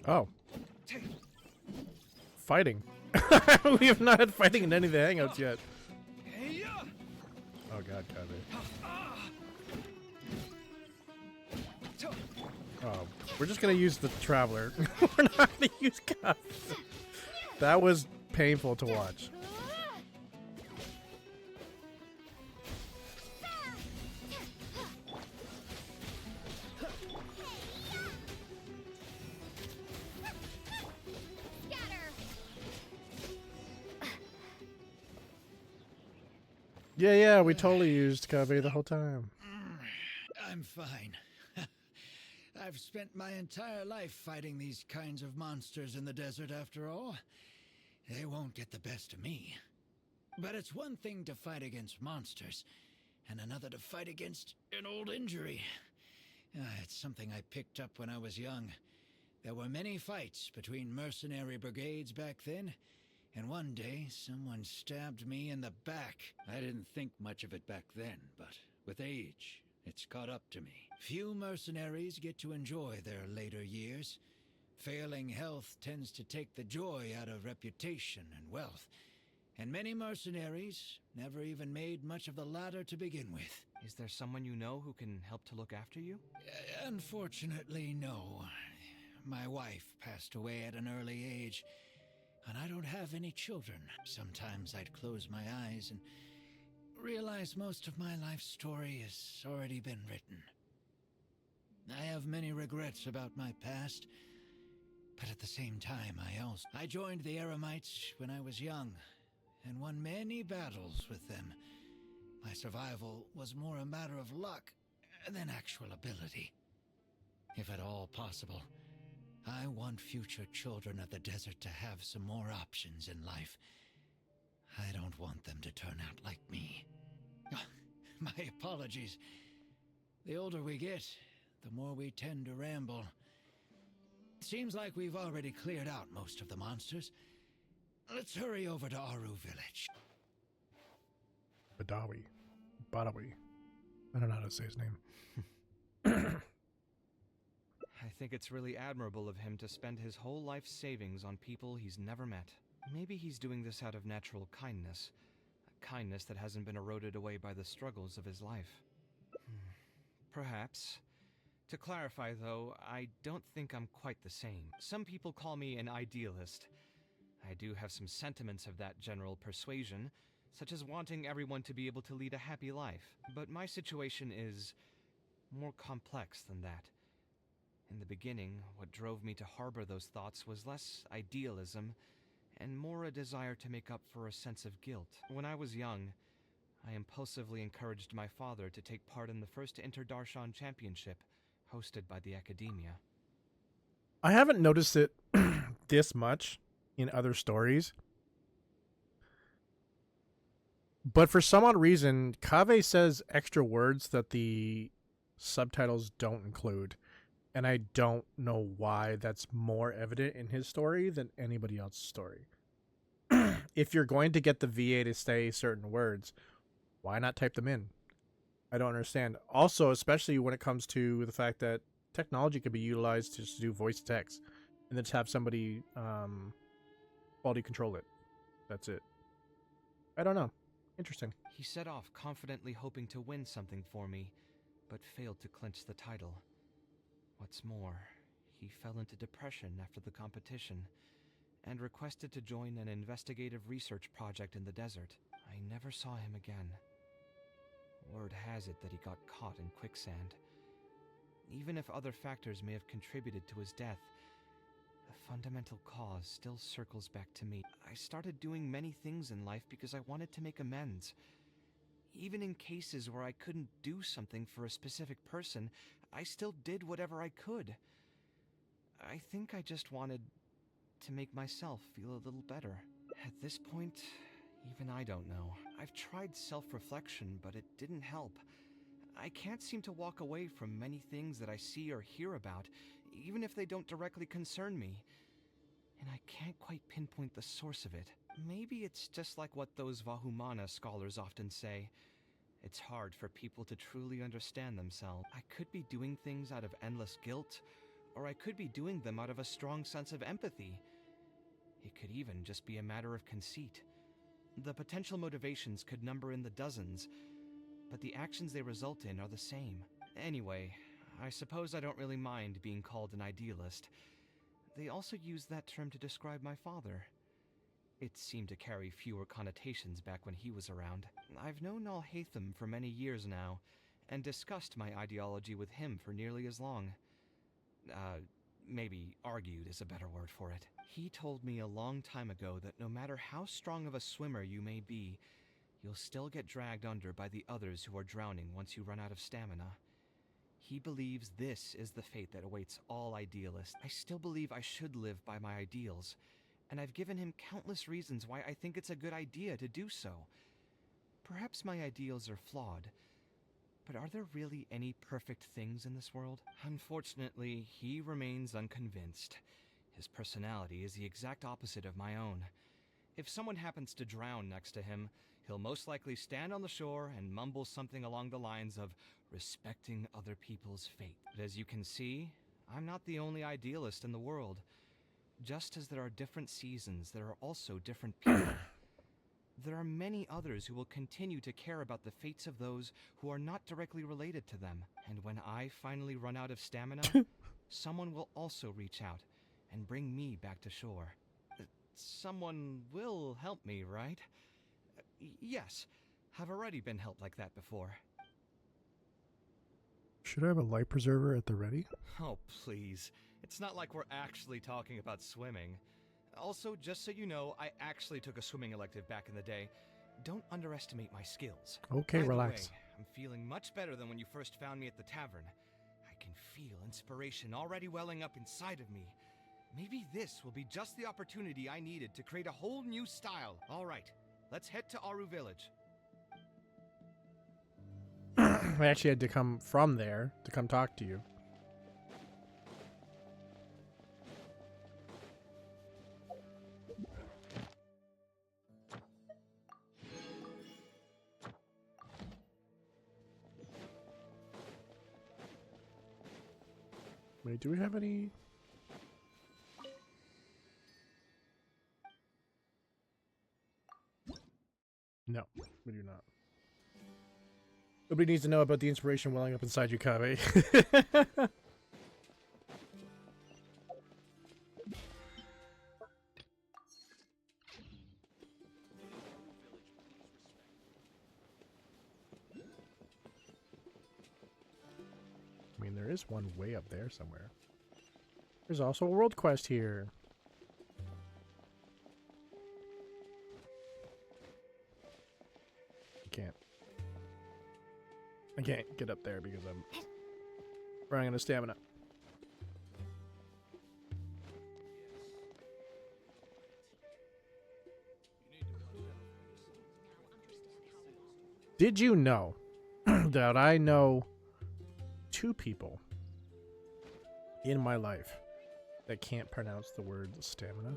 Oh. Fighting. We have not had fighting in any of the hangouts yet. Oh god, KAVEH. Oh, we're just gonna use the Traveler. We're not gonna use KAVEH. That was painful to watch. Yeah, we totally used KAVEH the whole time. I'm fine. I've spent my entire life fighting these kinds of monsters in the desert, after all. They won't get the best of me. But it's one thing to fight against monsters, and another to fight against an old injury. It's something I picked up when I was young. There were many fights between mercenary brigades back then, and one day someone stabbed me in the back. I didn't think much of it back then, but with age, it's caught up to me. Few mercenaries get to enjoy their later years. Failing health tends to take the joy out of reputation and wealth, and many mercenaries never even made much of the latter to begin with. Is there someone you know who can help to look after you? Unfortunately, no. My wife passed away at an early age, and I don't have any children. Sometimes I'd close my eyes and realize most of my life story has already been written. I have many regrets about my past, but at the same time I joined the Eremites when I was young and won many battles with them. My survival was more a matter of luck than actual ability. If at all possible, I want future children of the desert to have some more options in life. I don't want them to turn out like me. My apologies. The older we get, the more we tend to ramble. Seems like we've already cleared out most of the monsters. Let's hurry over to Aru Village. Badawi. I don't know how to say his name. I think it's really admirable of him to spend his whole life savings on people he's never met. Maybe he's doing this out of natural kindness. A kindness that hasn't been eroded away by the struggles of his life. Perhaps. To clarify, though, I don't think I'm quite the same. Some people call me an idealist. I do have some sentiments of that general persuasion, such as wanting everyone to be able to lead a happy life. But my situation is more complex than that. In the beginning, what drove me to harbor those thoughts was less idealism and more a desire to make up for a sense of guilt. When I was young, I impulsively encouraged my father to take part in the first Inter-Darshan Championship, hosted by the Academia. I haven't noticed it this much in other stories. But for some odd reason, KAVEH says extra words that the subtitles don't include. And I don't know why that's more evident in his story than anybody else's story. If you're going to get the VA to say certain words, why not type them in? I don't understand. Also, especially when it comes to the fact that technology could be utilized to just do voice text and then just have somebody quality control it. That's it. I don't know. Interesting. He set off confidently hoping to win something for me, but failed to clinch the title. What's more, he fell into depression after the competition and requested to join an investigative research project in the desert. I never saw him again. Word has it that he got caught in quicksand. Even if other factors may have contributed to his death, the fundamental cause still circles back to me. I started doing many things in life because I wanted to make amends. Even in cases where I couldn't do something for a specific person, I still did whatever I could. I think I just wanted to make myself feel a little better. At this point, even I don't know. I've tried self-reflection, but it didn't help. I can't seem to walk away from many things that I see or hear about, even if they don't directly concern me. And I can't quite pinpoint the source of it. Maybe it's just like what those Vahumana scholars often say. It's hard for people to truly understand themselves. I could be doing things out of endless guilt, or I could be doing them out of a strong sense of empathy. It could even just be a matter of conceit. The potential motivations could number in the dozens, but the actions they result in are the same. Anyway, I suppose I don't really mind being called an idealist. They also used that term to describe my father. It seemed to carry fewer connotations back when he was around. I've known Al-Haytham for many years now, and discussed my ideology with him for nearly as long. Maybe argued is a better word for it. He told me a long time ago that no matter how strong of a swimmer you may be, you'll still get dragged under by the others who are drowning once you run out of stamina. He believes this is the fate that awaits all idealists. I still believe I should live by my ideals, and I've given him countless reasons why I think it's a good idea to do so. Perhaps my ideals are flawed, but are there really any perfect things in this world? Unfortunately, he remains unconvinced. His personality is the exact opposite of my own. If someone happens to drown next to him, he'll most likely stand on the shore and mumble something along the lines of respecting other people's fate. But as you can see, I'm not the only idealist in the world. Just as there are different seasons, there are also different people. There are many others who will continue to care about the fates of those who are not directly related to them. And when I finally run out of stamina, someone will also reach out and bring me back to shore. Someone will help me, right? Yes, I've already been helped like that before. Should I have a life preserver at the ready? Oh, please. It's not like we're actually talking about swimming. Also, just so you know, I actually took a swimming elective back in the day. Don't underestimate my skills. Okay, Either relax. way, I'm feeling much better than when you first found me at the tavern. I can feel inspiration already welling up inside of me. Maybe this will be just the opportunity I needed to create a whole new style. All right, let's head to Aru Village. I actually had to come from there to come talk to you. Wait, do we have any? No, we do not. Nobody needs to know about the inspiration welling up inside you, KAVEH. I mean, there is one way up there somewhere. There's also a world quest here. I can't get up there because I'm running out of stamina. Did you know that I know 2 people in my life that can't pronounce the word stamina?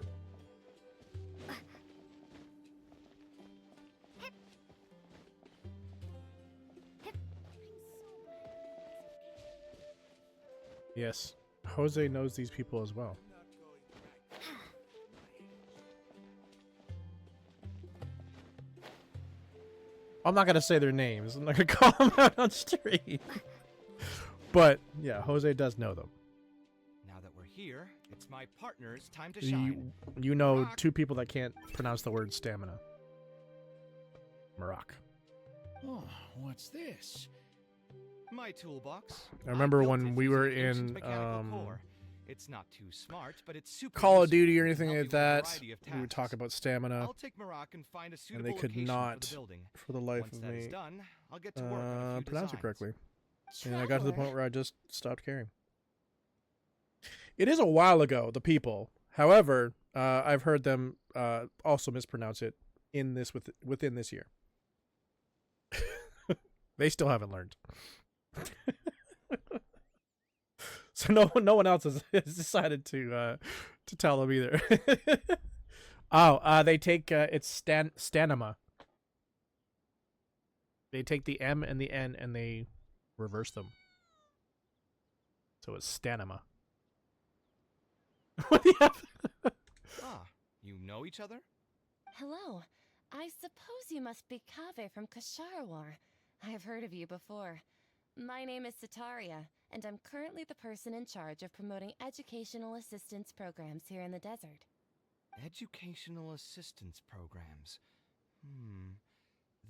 Yes, Jose knows these people as well. I'm not gonna say their names. I'm not gonna call them out on stream. But yeah, Jose does know them. Now that we're here, it's my partner's time to shine. You know 2 people that can't pronounce the word stamina. Marak. Oh, what's this? My toolbox. I remember built when it we using were an ancient in mechanical core. It's not too smart, but it's super Call of useful Duty or and can anything help like you with a that. variety of We would talk tasks. about stamina, I'll take Marak and find a and suitable they could location not, for the building. for the life Once of that is me, done, I'll get to work on a few pronounce it designs. correctly. And I got to the point Traveler. where I just stopped caring. It is a while ago, the people. However, I've heard them also mispronounce it in this within this year. They still haven't learned. So no one else has decided to tell them either. They take it's stanima. They take the M and the N and they reverse them. So it's stanima. What do you have? Ah, you know each other? Hello. I suppose you must be KAVEH from Kasharawar. I have heard of you before. My name is Sataria, and I'm currently the person in charge of promoting educational assistance programs here in the desert. Educational assistance programs.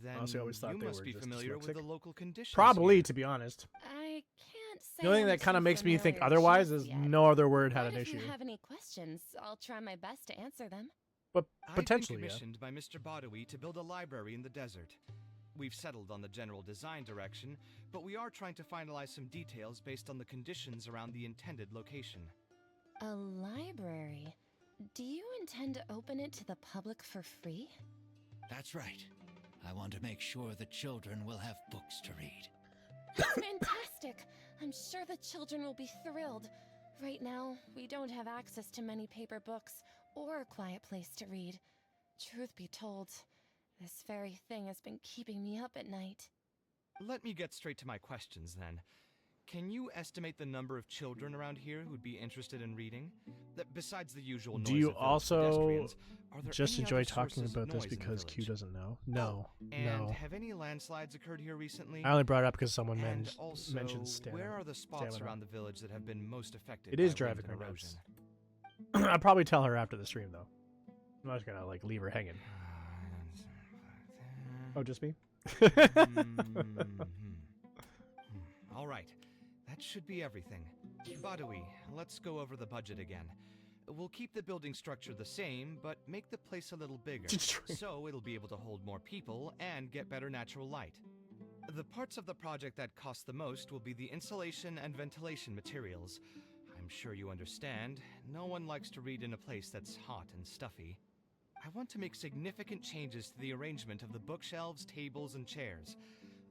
Then Honestly, I always thought you they must were be just familiar with dyslexic. the local conditions. Probably, here. to be honest. I can't say The only thing I'm that kind of too makes me think familiar otherwise just is yet. no other word had But an if issue. you have any questions, I'll try my best to answer them. But I've potentially, been yeah. commissioned by Mr. Badawi to build a library in the desert. We've settled on the general design direction, but we are trying to finalize some details based on the conditions around the intended location. A library? Do you intend to open it to the public for free? That's right. I want to make sure the children will have books to read. That's fantastic! I'm sure the children will be thrilled. Right now, we don't have access to many paper books or a quiet place to read. Truth be told, this very thing has been keeping me up at night. Let me get straight to my questions then. Can you estimate the number of children around here who'd be interested in reading? Besides the usual noise Do you of village also pedestrians, are there just any enjoy other talking sources of about this noise in the because Q village? doesn't know? No, And no. have any landslides occurred here recently? I only brought it up because someone And also, mentioned stamina. where are the spots stamina. around the village that have been most affected It by is wind driving and her erosion? nuts. I'll probably tell her after the stream, though. I'm not just gonna, like, leave her hanging. Oh, just me? All right. That should be everything. Badawi, let's go over the budget again. We'll keep the building structure the same, but make the place a little bigger, so it'll be able to hold more people and get better natural light. The parts of the project that cost the most will be the insulation and ventilation materials. I'm sure you understand, no one likes to read in a place that's hot and stuffy. I want to make significant changes to the arrangement of the bookshelves, tables, and chairs.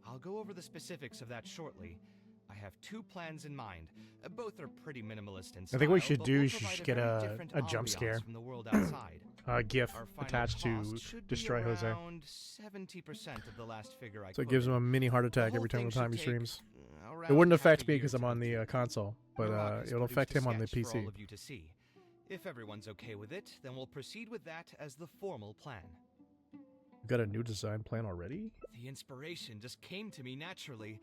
I'll go over the specifics of that shortly. I have 2 plans in mind. Both are pretty minimalist in style. I think what we should but do will is you provide should get very a different jump ambiance scare. from the world outside. GIF Our final attached to cost should be Destroy Jose. around 70% of the last figure I So it gives him quoted. a mini heart The attack whole every thing time he should streams. take, It around wouldn't half a affect me year because I'm to on the complete. console, but Rock has it'll affect produced him a on the sketch for all PC. of you to see. If everyone's okay with it, then we'll proceed with that as the formal plan. Got a new design plan already? The inspiration just came to me naturally.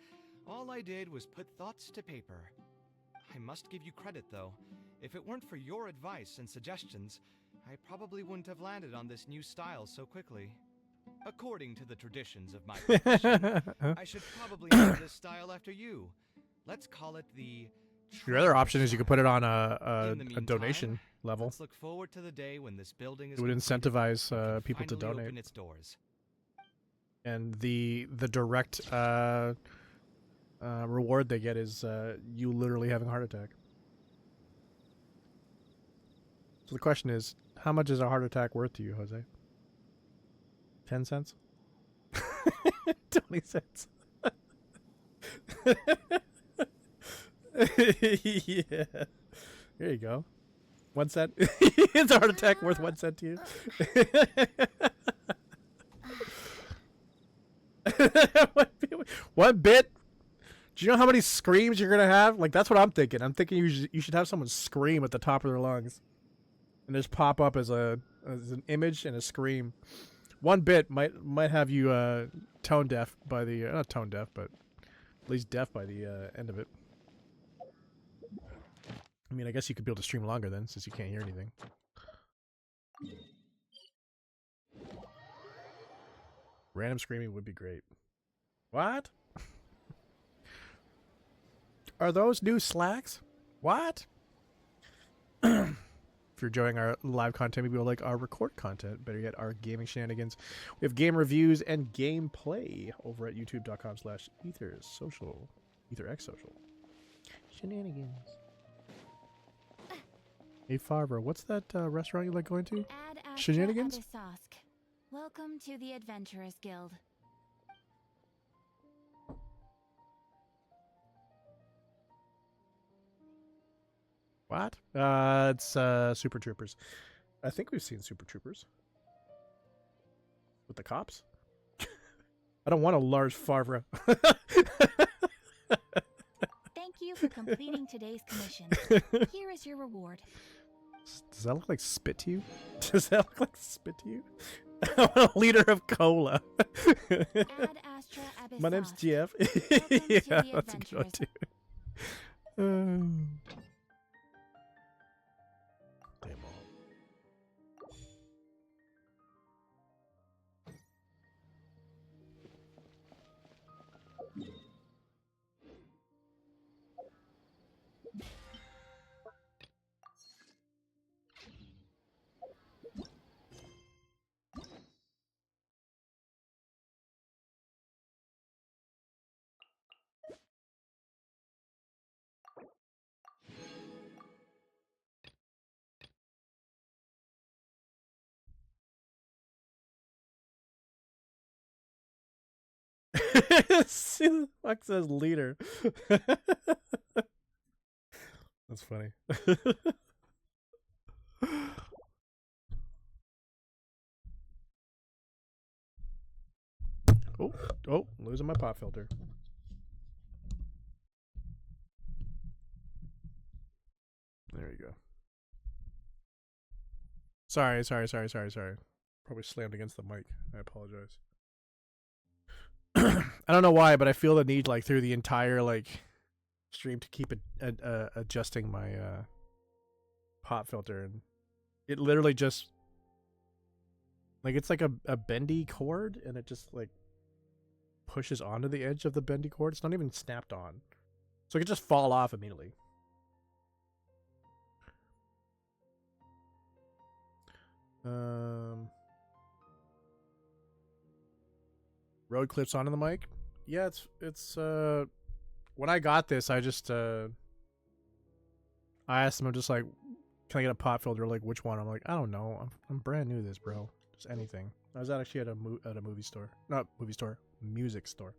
All I did was put thoughts to paper. I must give you credit, though. If it weren't for your advice and suggestions, I probably wouldn't have landed on this new style so quickly. According to the traditions of my profession, I should probably name this style after you. Let's call it the... Your other option is you could put it on a In the meantime, donation level. Let's look forward to the day when this building is It would completed incentivize and can people to finally donate. open its doors. And the direct reward they get is you literally having a heart attack. So the question is, how much is a heart attack worth to you, Jose? 10 cents? 20 cents? Yeah. There you go. 1 cent. Is a heart attack worth 1 cent to you? 1 bit? Do you know how many screams you're gonna have? Like, that's what I'm thinking. I'm thinking you should have someone scream at the top of their lungs, and just pop up as an image and a scream. 1 bit might have you tone deaf by the not tone deaf, but at least deaf by the end of it. I mean, I guess you could be able to stream longer then, since you can't hear anything. Random screaming would be great. What? Are those new slacks? What? If you're enjoying our live content, maybe you'll like our record content. Better yet, our gaming shenanigans. We have game reviews and gameplay over at youtube.com/ETHERxSOCIAL. ETHERxSOCIal. Shenanigans. Hey, Farver, what's that restaurant you like going to? Ad Astra Shenanigans? Abyssosque. Welcome to the Adventurers Guild. What? It's Super Troopers. I think we've seen Super Troopers. With the cops? I don't want a Lars Farvra. Thank you for completing today's commission. Here is your reward. Does that look like spit to you? Does that look like spit to you? I want a liter of cola. Ad Astra Abyssosque. My name's GF. Welcome to Yeah, the that's a good one Adventurers. too. Damn all. Fuck says leader. That's funny. Oh, losing my pop filter. you go. Sorry. Probably slammed against the mic. I apologize. I don't know why, but I feel the need like through the entire like stream to keep adjusting my pop filter, and it literally just like it's like a bendy cord, and it just like pushes onto the edge of the bendy cord. It's not even snapped on, so it could just fall off immediately. Road clips onto the mic. Yeah, it's when I got this, I just I asked them, I'm just like, can I get a pop filter? Like, which one? I'm like, I don't know. I'm brand new to this, bro. Just anything. I was actually at a movie store, not movie store, music store.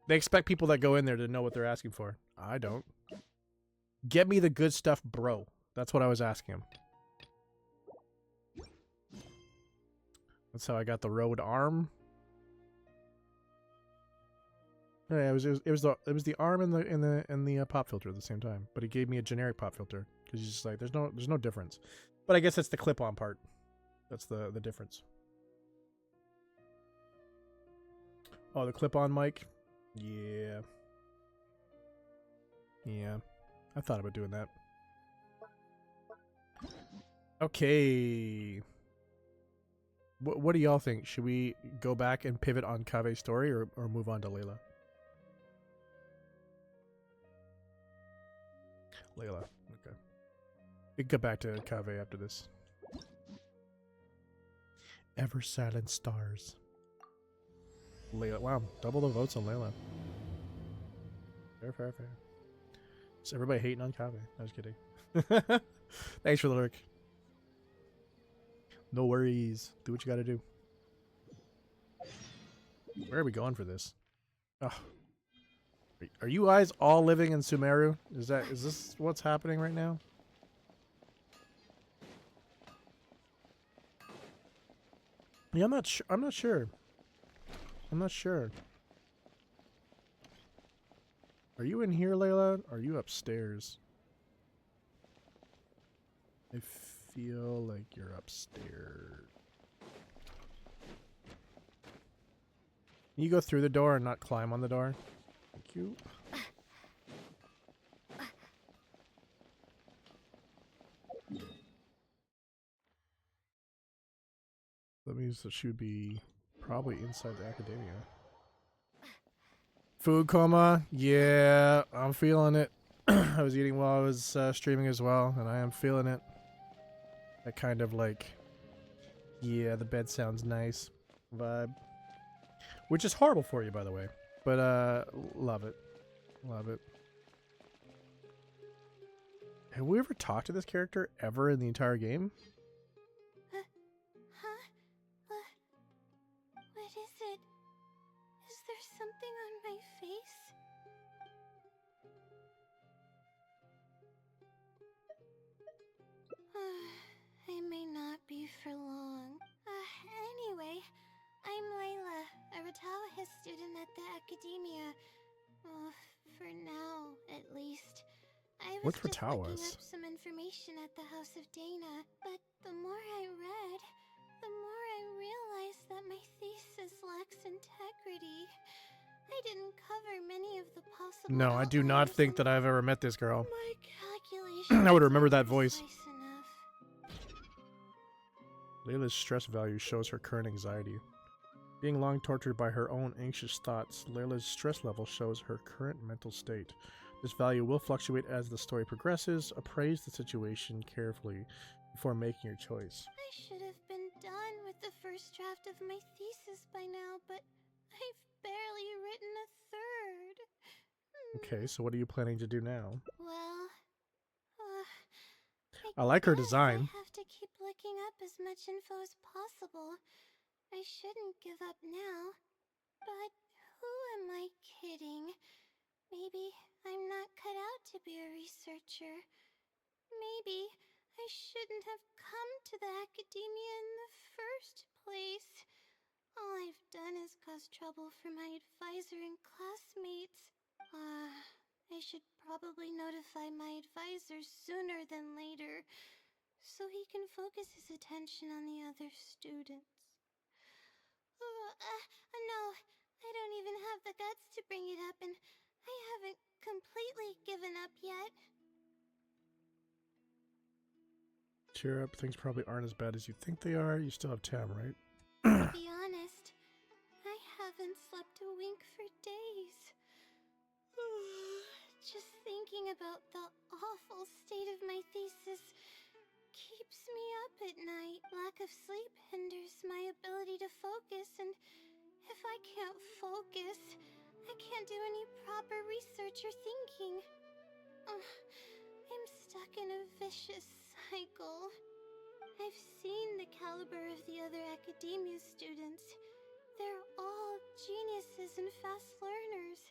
They expect people that go in there to know what they're asking for. I don't. Get me the good stuff, bro. That's what I was asking him. That's how I got the Rode arm. Yeah, it was the arm and the pop filter at the same time. But he gave me a generic pop filter because he's just like, there's no difference. But I guess that's the clip-on part. That's the difference. Oh, the clip-on mic. Yeah. I thought about doing that. Okay. What do y'all think? Should we go back and pivot on KAVEH's story or move on to Layla? Layla. Okay. We can get back to KAVEH after this. Ever silent stars. Layla. Wow, double the votes on Layla. Fair. Is everybody hating on KAVEH? I was kidding. Thanks for the lurk. No worries. Do what you gotta do. Where are we going for this? Oh. Are you guys all living in Sumeru? Is this what's happening right now? Yeah, I'm not sure. I'm not sure. Are you in here, Layla? Are you upstairs? I feel like you're upstairs. Can you go through the door and not climb on the door? Thank you. That means that she would be probably inside the academia. Food coma? Yeah, I'm feeling it. I was eating while I was streaming as well, and I am feeling it. That kind of like, yeah, the bed sounds nice vibe. Which is horrible for you, by the way. But, love it. Love it. Have we ever talked to this character ever in the entire game? What is it? Is there something on my face? I may not be for long. Anyway, I'm Layla, a Ratawa student at the academia. For now, at least. I was What's just looking Ratawas? up some information at the House of Dana, but the more I read, the more I realized that my thesis lacks integrity. I didn't cover many of the possible No, I do not outliers think and that I've ever met this girl. my calculations I would remember weren't that voice. precise enough. Layla's stress value shows her current anxiety. Being long tortured by her own anxious thoughts, Layla's stress level shows her current mental state. This value will fluctuate as the story progresses. Appraise the situation carefully before making your choice. I should have been done with the first draft of my thesis by now, but I've barely written a third. Okay, so what are you planning to do now? Well, I like her guess design. I have to keep looking up as much info as possible. I shouldn't give up now. But who am I kidding? Maybe I'm not cut out to be a researcher. Maybe I shouldn't have come to the academia in the first place. All I've done is cause trouble for my advisor and classmates. I I should probably notify my advisor sooner than later, so he can focus his attention on the other students. No, I don't even have the guts to bring it up, and I haven't completely given up yet. Cheer up, things probably aren't as bad as you think they are. You still have Tam, right? To be honest, I haven't slept a wink for days. Just thinking about the awful state of my thesis keeps me up at night. Lack of sleep hinders my ability to focus, and if I can't focus, I can't do any proper research or thinking. I'm stuck in a vicious cycle. I've seen the caliber of the other academia students. They're all geniuses and fast learners.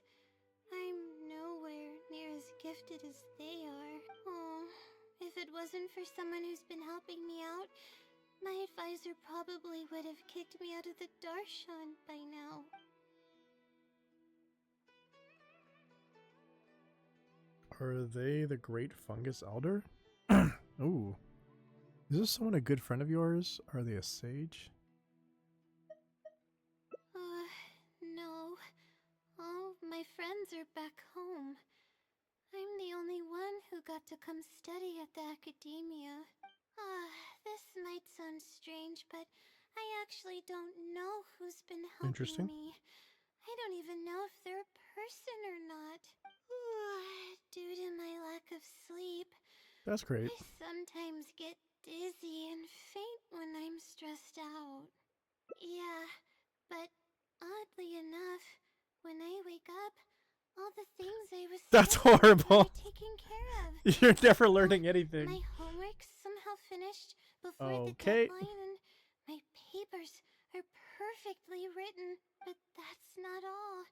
I'm nowhere near as gifted as they are. Oh, if it wasn't for someone who's been helping me out, my advisor probably would have kicked me out of the Darshan by now. Are they the Great Fungus Elder? Ooh. Is this someone a good friend of yours? Are they a sage? No. All my friends are back home. I'm the only one who got to come study at the academia. This might sound strange, but I actually don't know who's been helping Interesting. me. I don't even know if they're a person or not. Due to my lack of sleep, That's great. I sometimes get dizzy and faint when I'm stressed out. Yeah, but oddly enough, when I wake up, all the things I was That's studying horrible. are taken care of. You're never learning anything. My homework's somehow finished before Okay. the deadline, and my papers are perfectly written. But that's not all.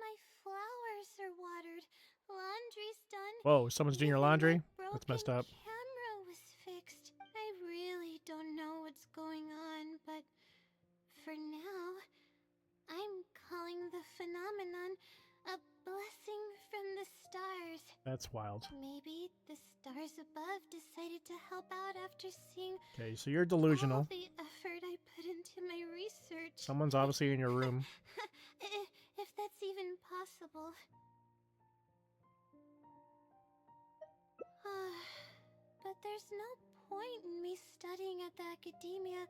My flowers are watered, laundry's done. Whoa, someone's doing your Even my laundry? That's messed broken up. camera was fixed. I really don't know what's going on, but for now, I'm calling the phenomenon a blessing from the stars. That's wild. Maybe the stars above decided to help out after seeing Okay, so you're all delusional. the effort I put into my research. Someone's obviously in your room. If that's even possible. But there's no point in me studying at the academia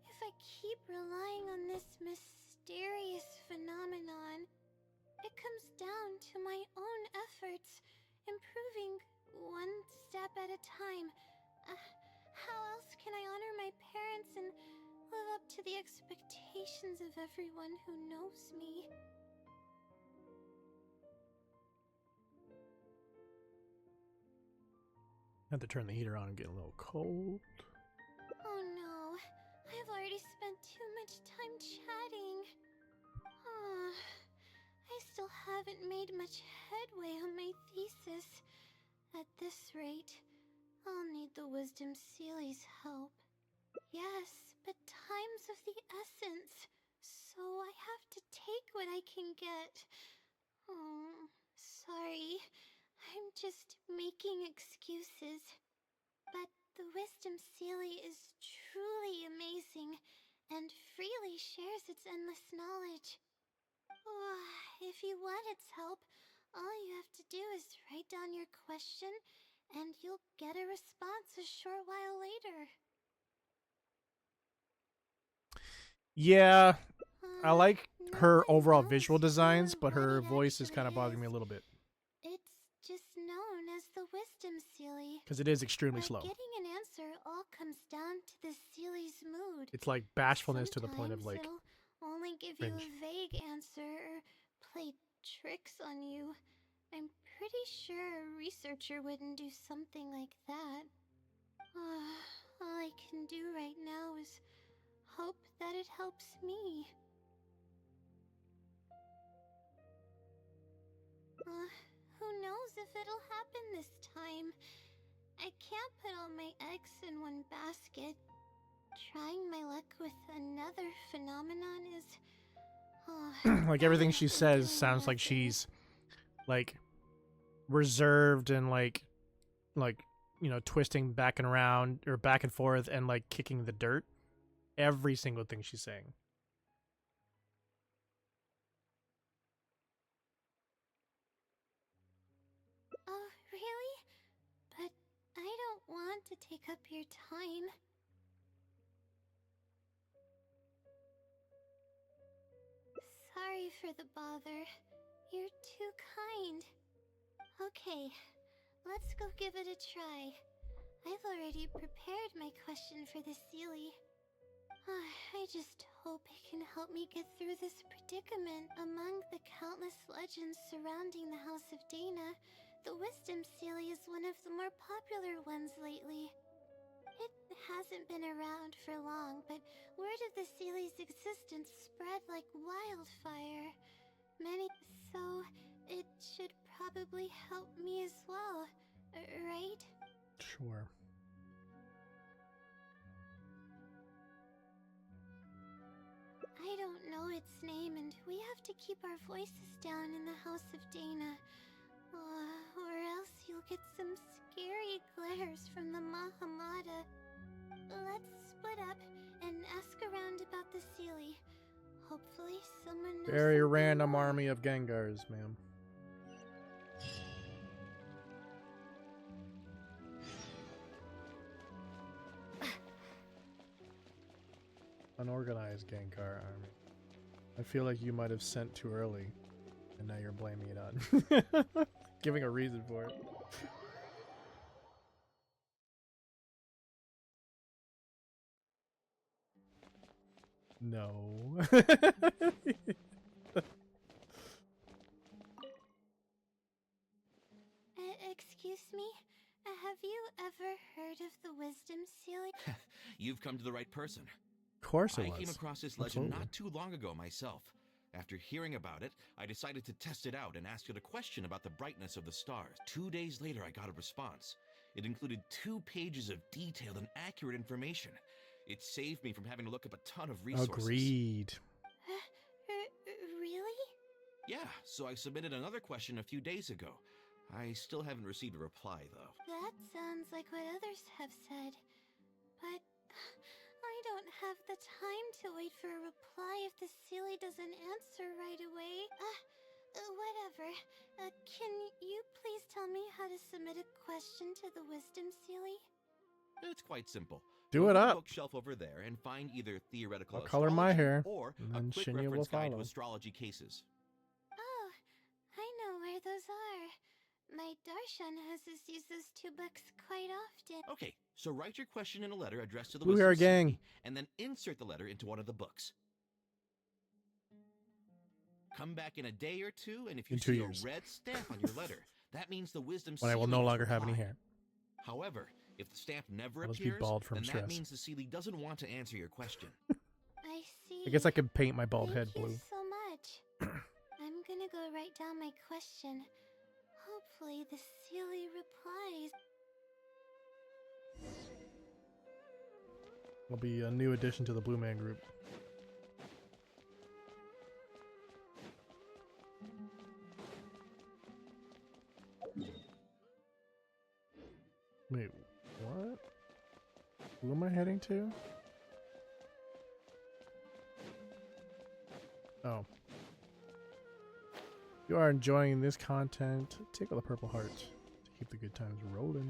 if I keep relying on this mysterious phenomenon. It comes down to my own efforts, improving one step at a time. How else can I honor my parents and live up to the expectations of everyone who knows me? Have to turn the heater on and get a little cold. Oh no, I've already spent too much time chatting. I still haven't made much headway on my thesis. At this rate, I'll need the Wisdom Sealy's help. Yes, but time's of the essence, so I have to take what I can get. Oh, sorry. I'm just making excuses. But the Wisdom Sealy is truly amazing and freely shares its endless knowledge. If you want its help, all you have to do is write down your question and you'll get a response a short while later. Yeah, I like No her one overall knows visual who designs, or but what her it voice is actually kind of bothering me is. a little bit. It's just known as the Wisdom Sealy. Because it is extremely But slow. getting an answer all comes down to the Sealy's mood. It's like bashfulness to the point of Sometimes like, it'll only give you cringe. a vague answer or play tricks on you. I'm pretty sure a researcher wouldn't do something like that. All I can do right now is hope that it helps me. Who knows if it'll happen this time? I can't put all my eggs in one basket. Trying my luck with another phenomenon is... like everything better she than says doing sounds like nothing. she's like reserved and like you know, twisting back and around or back and forth and like kicking the dirt. Every single thing she's saying. Oh, really? But I don't want to take up your time. Sorry for the bother. You're too kind. Okay, let's go give it a try. I've already prepared my question for the Seelie. I just hope it can help me get through this predicament. Among the countless legends surrounding the House of Dana, the Wisdom Seelie is one of the more popular ones lately. It hasn't been around for long, but word of the Seelie's existence spread like wildfire. So it should probably help me as well, right? Sure. I don't know its name, and we have to keep our voices down in the House of Dana. Or else you'll get some scary glares from the Mahamada. Let's split up and ask around about the Seelie. Hopefully someone knows Very something random more. army of Gengars, ma'am. Unorganized Gengar army. I feel like you might have sent too early, and now you're blaming it on giving a reason for it. No. Excuse me? Have you ever heard of the Wisdom Seelie? You've come to the right person. Of course it I was. came across this legend Absolutely. not too long ago myself. After hearing about it, I decided to test it out and ask it a question about the brightness of the stars. 2 days later, I got a response. It included 2 pages of detailed and accurate information. It saved me from having to look up a ton of resources. Agreed. Really? Yeah, so I submitted another question a few days ago. I still haven't received a reply, though. That sounds like what others have said. But I don't have the time to wait for a reply if the Seelie doesn't answer right away. Whatever. Can you please tell me how to submit a question to the Wisdom Seelie? It's quite simple. Do Go it to the up. bookshelf over there and find either theoretical I'll color my astrology hair, or and a then quick Shinya will reference guide to follow. astrology cases. Oh, I know where those are. My Darshan has us use those 2 books quite often. Okay, so write your question in a letter addressed to the Blue hair Wisdom gang. Seelie, and then insert the letter into one of the books. Come back in a day or two, and if you In 2 see years. a red stamp on your letter, that means the Wisdom When I will Seelie no has longer have any replied. hair. However, if the stamp never I'll just be appears, bald from then stress. that means the Seelie doesn't want to answer your question. I see. I guess I could paint my bald Thank head you blue. so much. I'm gonna go write down my question. Hopefully the Seelie replies. Will be a new addition to the Blue Man group. Wait, what? Who am I heading to? Oh. If you are enjoying this content, tickle the purple heart to keep the good times rolling.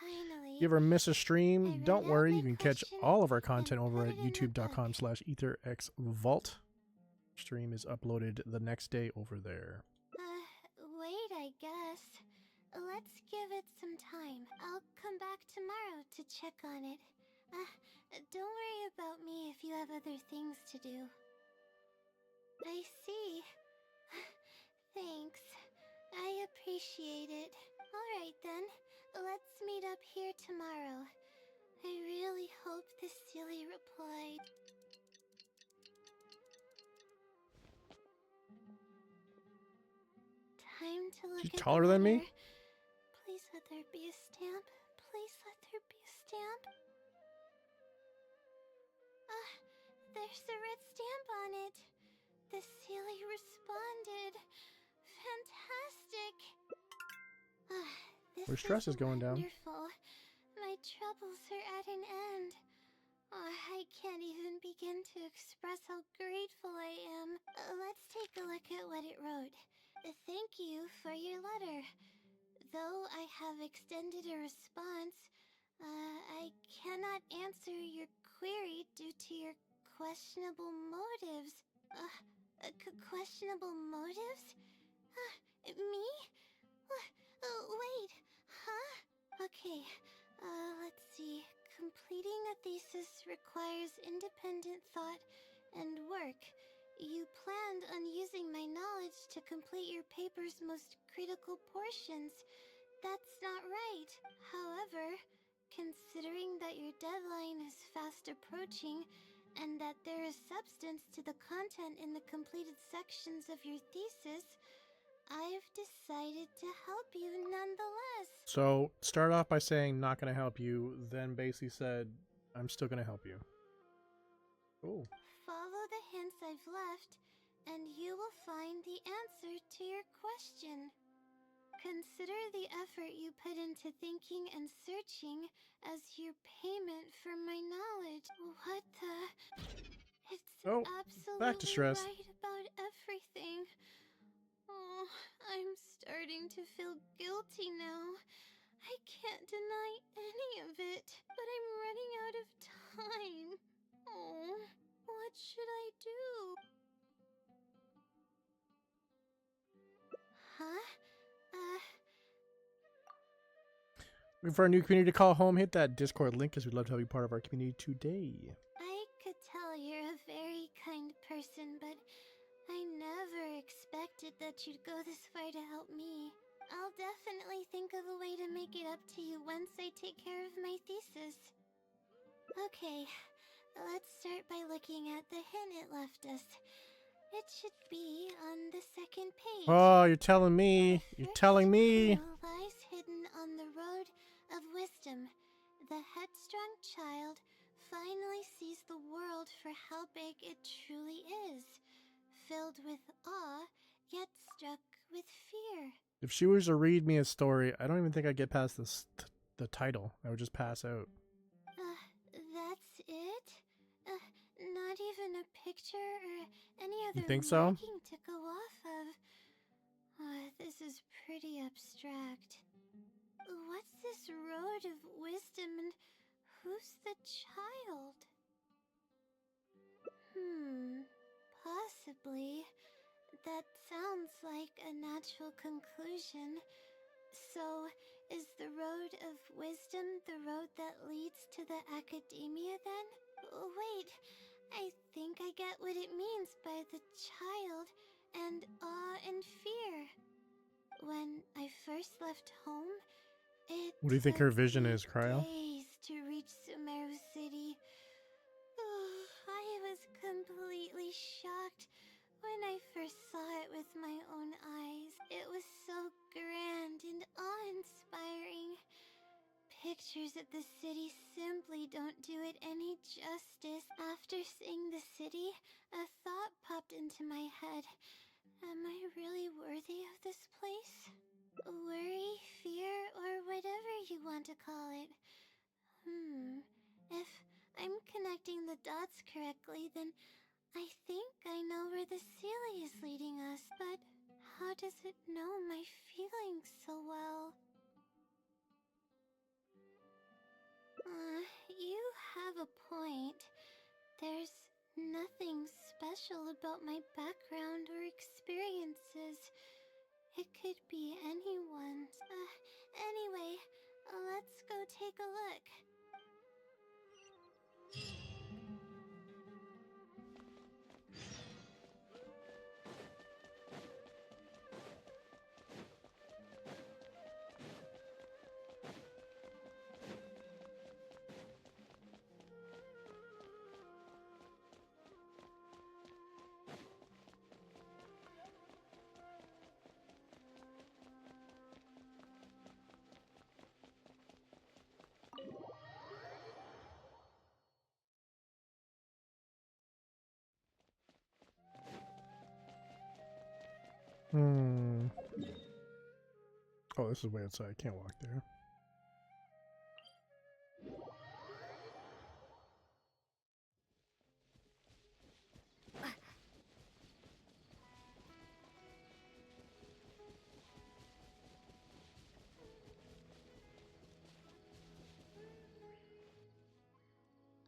Finally. If you ever miss a I stream, read don't out worry. my You can catch question all of our and content over put at it in the book. youtube.com/ETHERxVault. Stream is uploaded the next day over there. Wait, I guess. Let's give it some time. I'll come back tomorrow to check on it. Don't worry about me if you have other things to do. I see. Thanks. I appreciate it. Alright then, let's meet up here tomorrow. I really hope the Seelie replied. Time to look She's at the taller than me? letter. Please let there be a stamp. Please let there be a stamp. stamp? There's a red stamp on it. The Sealy responded. Fantastic. This Your stress is going down. wonderful. My troubles are at an end. I can't even begin to express how grateful I am. Let's take a look at what it wrote. Thank you for your letter. Though I have extended a response, I cannot answer your query due to your questionable motives. Questionable motives? Me? Wait, huh? Okay, let's see. Completing a thesis requires independent thought and work. You planned on using my knowledge to complete your paper's most critical portions. That's not right. However, considering that your deadline is fast approaching and that there is substance to the content in the completed sections of your thesis, I've decided to help you nonetheless. So, start off by saying not going to help you, then basically said, I'm still going to help you. Oh. Follow the hints I've left, and you will find the answer to your question. Consider the effort you put into thinking and searching as your payment for my knowledge. What the? It's absolutely back to stress. right about everything. Oh, I'm starting to feel guilty now. I can't deny any of it, but I'm running out of time. Oh, what should I do? Huh? Looking for a new community to call home? Hit that Discord link because we'd love to have you part of our community today. I could tell you're a very kind person, but I never expected that you'd go this far to help me. I'll definitely think of a way to make it up to you once I take care of my thesis. Okay, let's start by looking at the hint it left us. It should be on the second page. Oh, you're telling me. You're telling me. Lies hidden on the road of wisdom. The headstrong child finally sees the world for how big it truly is. Filled with awe, yet struck with fear. If she was to read me a story, I don't even think I'd get past this the title. I would just pass out. That's it? Not even a picture or any other You think so? marking to go off of? This is pretty abstract. What's this road of wisdom and who's the child? Possibly. That sounds like a natural conclusion. So, is the road of wisdom the road that leads to the academia then? Wait, I think I get what it means by the child and awe and fear. When I first left home, it What do you think her took vision me is, Cryo? days to reach Sumeru City. I was completely shocked when I first saw it with my own eyes. It was so grand and awe-inspiring. Pictures of the city simply don't do it any justice. After seeing the city, a thought popped into my head. Am I really worthy of this place? Worry, fear, or whatever you want to call it. If I'm connecting the dots correctly, then I think I know where the Sealy is leading us, but how does it know my feelings so well? You have a point. There's nothing special about my background or experiences. It could be anyone's. Anyway, let's go take a look. Hmm. Oh, this is way outside. I can't walk there.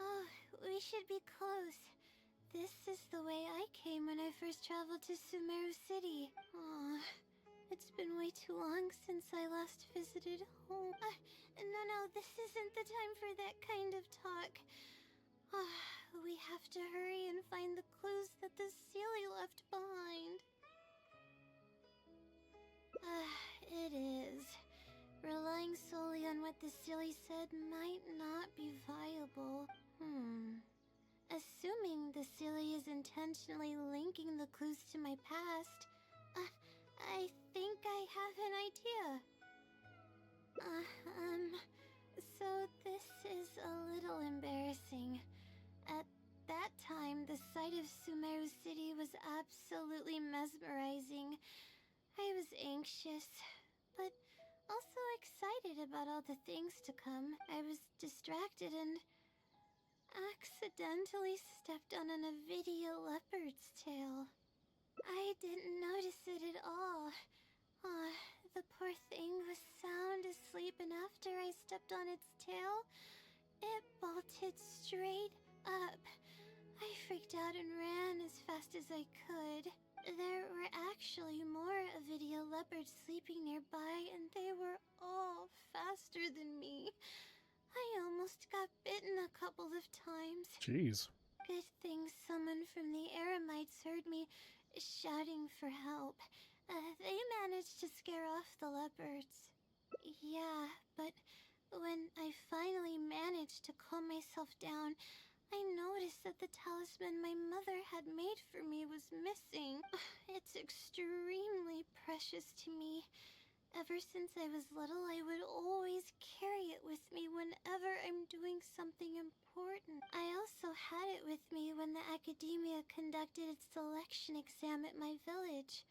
Oh, we should be close. This is the way I came when I first traveled to Sumeru City. Aw, it's been way too long since I last visited home. No, this isn't the time for that kind of talk. We have to hurry and find the clues that the Sealy left behind. It is. Relying solely on what the Sealy said might not be viable. Assuming the Sealy is intentionally linking the clues to my past, I think I have an idea. So this is a little embarrassing. At that time, the sight of Sumeru City was absolutely mesmerizing. I was anxious, but also excited about all the things to come. I was distracted and accidentally stepped on an Avidia leopard's tail. I didn't notice it at all. The poor thing was sound asleep, and after I stepped on its tail, it bolted straight up. I freaked out and ran as fast as I could. There were actually more Avidia leopards sleeping nearby, and they were all faster than me. I almost got bitten a couple of times. Jeez. Good thing someone from the Eremites heard me shouting for help. They managed to scare off the leopards. Yeah, but when I finally managed to calm myself down, I noticed that the talisman my mother had made for me was missing. It's extremely precious to me. Ever since I was little, I would always carry it with me whenever I'm doing something important. I also had it with me when the academia conducted its selection exam at my village.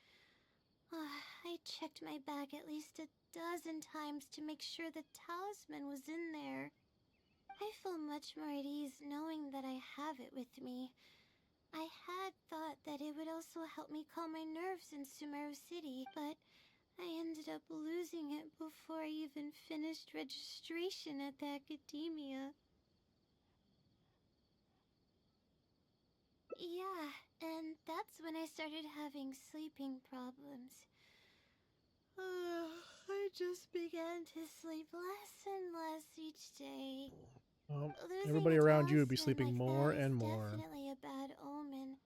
I checked my bag at least a dozen times to make sure the talisman was in there. I feel much more at ease knowing that I have it with me. I had thought that it would also help me calm my nerves in Sumeru City, but I ended up losing it before I even finished registration at the academia. Yeah, and that's when I started having sleeping problems. I just began to sleep less and less each day. Losing Everybody a around you would be talisman sleeping like more that is and more. definitely a bad omen.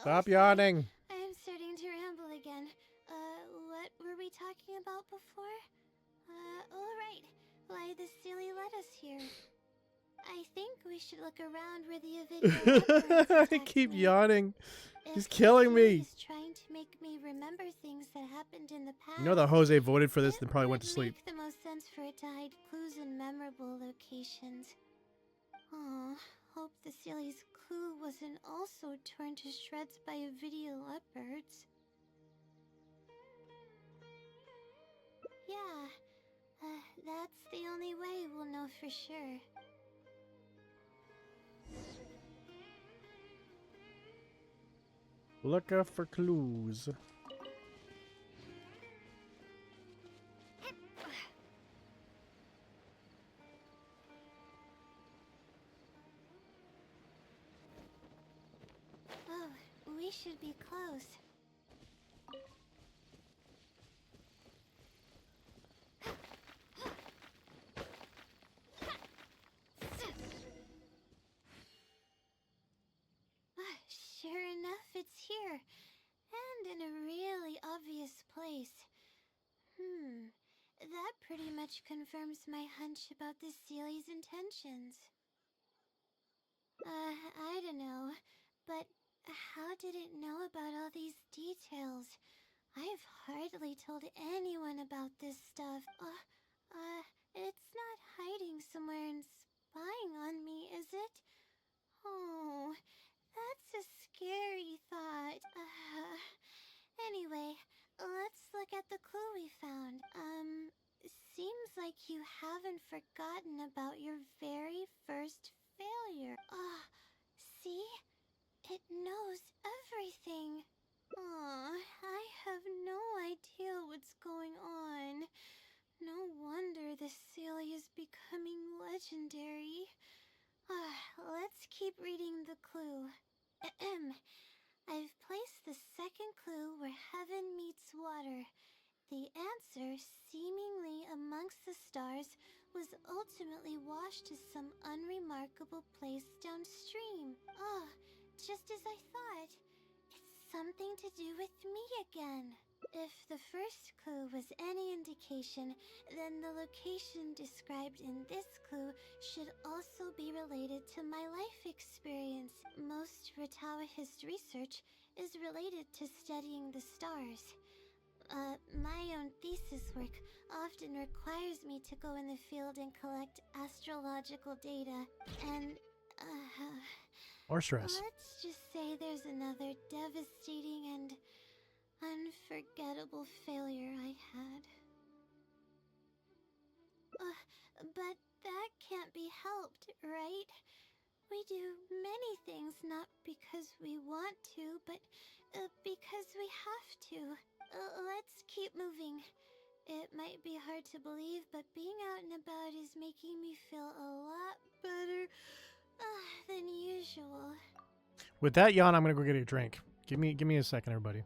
Stop Sorry. yawning. I'm starting to ramble again. What were we talking about before? Right. Why the Sealy led us here. I think we should look around where the Avidia leopards I attacked keep me. yawning. He's If the killing Sealy me. is trying to make me remember things that happened in the past. You know that Jose voted for this It and probably went would to sleep. make the most sense for it to hide clues in memorable locations. Hope the Sealy's clue wasn't also torn to shreds by Avidia leopards. Yeah, that's the only way we'll know for sure. Look out for clues. Oh, we should be close. Sure enough, it's here. And in a really obvious place. That pretty much confirms my hunch about the Sealy's intentions. I don't know, but how did it know about all these details? I've hardly told anyone about this stuff. It's not hiding somewhere and spying on me, is it? Oh, that's a scary thought. Anyway, let's look at the clue we found. Seems like you haven't forgotten about your very first failure. See? It knows everything. I have no idea what's going on. No wonder the Celia is becoming legendary. Let's keep reading the clue. I've placed the second clue where heaven meets water. The answer, seemingly amongst the stars, was ultimately washed to some unremarkable place downstream. Just as I thought. It's something to do with me again. If the first clue was any indication, then the location described in this clue should also be related to my life experience. Most Ratawahist research is related to studying the stars. My own thesis work often requires me to go in the field and collect astrological data, and, Or stress. let's just say there's another devastating and unforgettable failure I had. But that can't be helped, right? We do many things not because we want to, but because we have to. Let's keep moving. It might be hard to believe, but being out and about is making me feel a lot better than usual. With that yawn, I'm gonna go get a drink. Give me a second, everybody.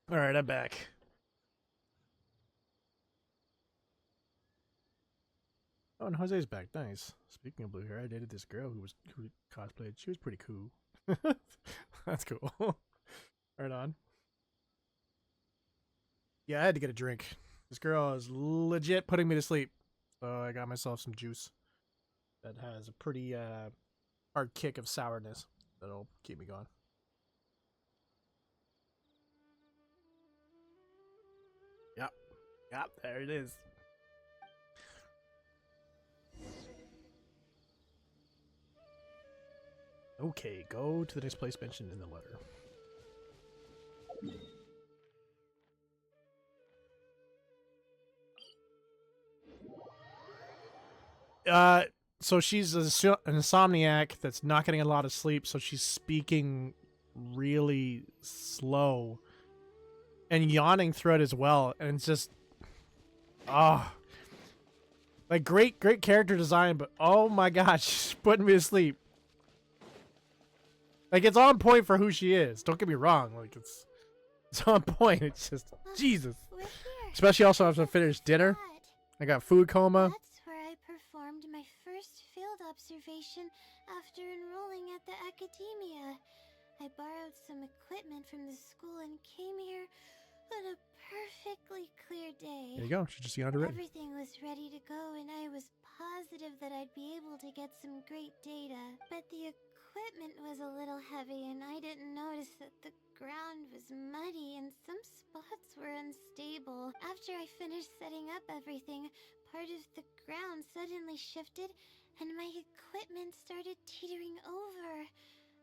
All right, I'm back. Oh, and Jose's back. Nice. Speaking of blue hair, I dated this girl who cosplayed. She was pretty cool. That's cool. Right on. Yeah, I had to get a drink. This girl is legit putting me to sleep. So I got myself some juice that has a pretty hard kick of sourness that'll keep me going. Yep. Yep, there it is. Okay, go to the next place mentioned in the letter. So she's an insomniac that's not getting a lot of sleep, so she's speaking really slow and yawning through it as well, and it's just, like great character design, but oh my gosh, she's putting me to sleep. Like, it's on point for who she is. Don't get me wrong, like it's on point. It's just Jesus. Especially also after I finished dinner. I got food coma. That's where I performed my first field observation after enrolling at the academia. I borrowed some equipment from the school and came here on a perfectly clear day. There you go. She just yawned already. Everything was ready to go, and I was positive that I'd be able to get some great data. But the equipment was a little heavy, and I didn't notice that the ground was muddy and some spots were unstable. After I finished setting up everything, part of the ground suddenly shifted, and my equipment started teetering over.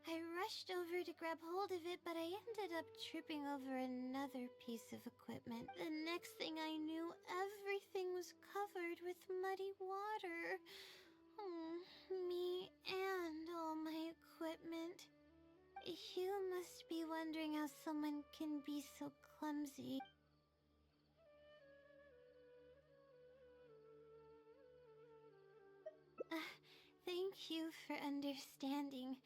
I rushed over to grab hold of it, but I ended up tripping over another piece of equipment. The next thing I knew, everything was covered with muddy water. Oh, me and all my equipment. You must be wondering how someone can be so clumsy. Thank you for understanding.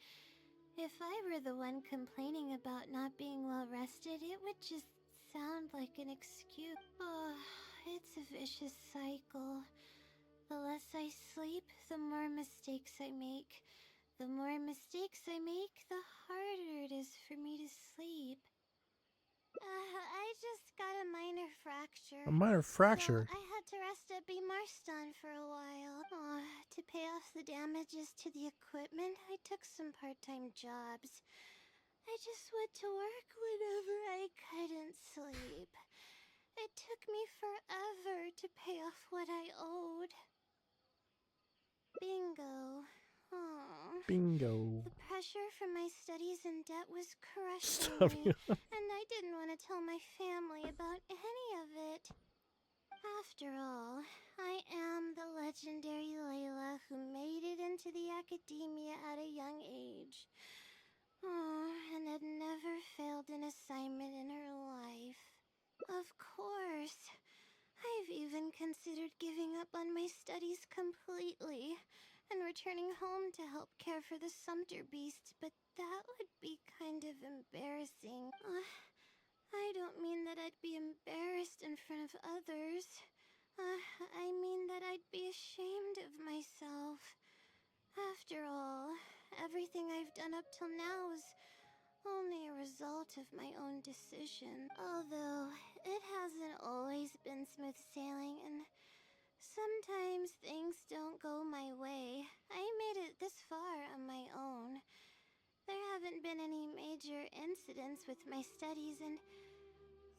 If I were the one complaining about not being well rested, it would just sound like an excuse. Oh, it's a vicious cycle. The less I sleep, the more mistakes I make. The more mistakes I make, the harder it is for me to sleep. I just got a minor fracture. A minor fracture? So I had to rest at B. Marston for a while. To pay off the damages to the equipment, I took some part-time jobs. I just went to work whenever I couldn't sleep. It took me forever to pay off what I owed. Bingo. Aww. Bingo. The pressure from my studies and debt was crushing me, and I didn't want to tell my family about any of it. After all, I am the legendary Layla who made it into the academia at a young age. And had never failed an assignment in her life. Of course, I've even considered giving up on my studies completely and returning home to help care for the Sumter beast, but that would be kind of embarrassing. I don't mean that I'd be embarrassed in front of others. I mean that I'd be ashamed of myself. After all, everything I've done up till now is only a result of my own decision. Although, it hasn't always been smooth sailing, and sometimes things don't go my way. I made it this far on my own. There haven't been any major incidents with my studies, and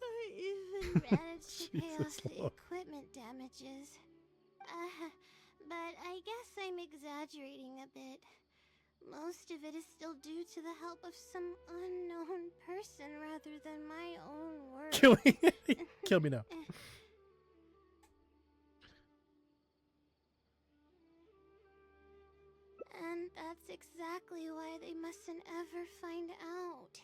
I even managed to pay off the equipment damages. But I guess I'm exaggerating a bit. Most of it is still due to the help of some unknown person rather than my own work. Kill me now. And that's exactly why they mustn't ever find out.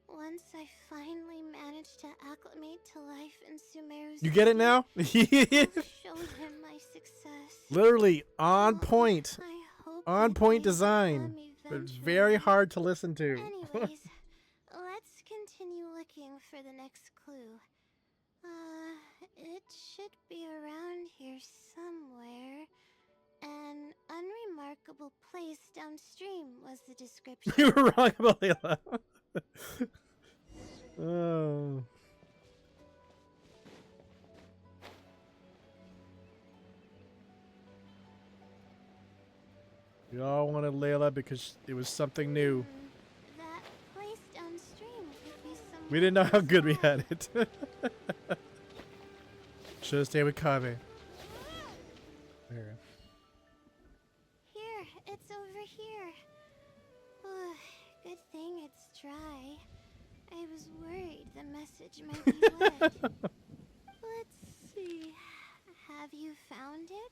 Once I finally managed to acclimate to life in Sumeru's You get it now? I'll show him my success. Literally on point. I hope On that point they will design. come But it's eventually. very hard to listen to. Anyways, let's continue looking looking for the next clue. It should be around here somewhere. An unremarkable place downstream was the description. You were wrong about Layla. Oh. We all wanted Layla because it was something new. That place downstream could be somewhere. We didn't know how good we close had it. Should have stayed with Kave. There you go. Here, it's over here. Oh, good thing it's dry. I was worried the message might be wet. Let's see. Have you found it?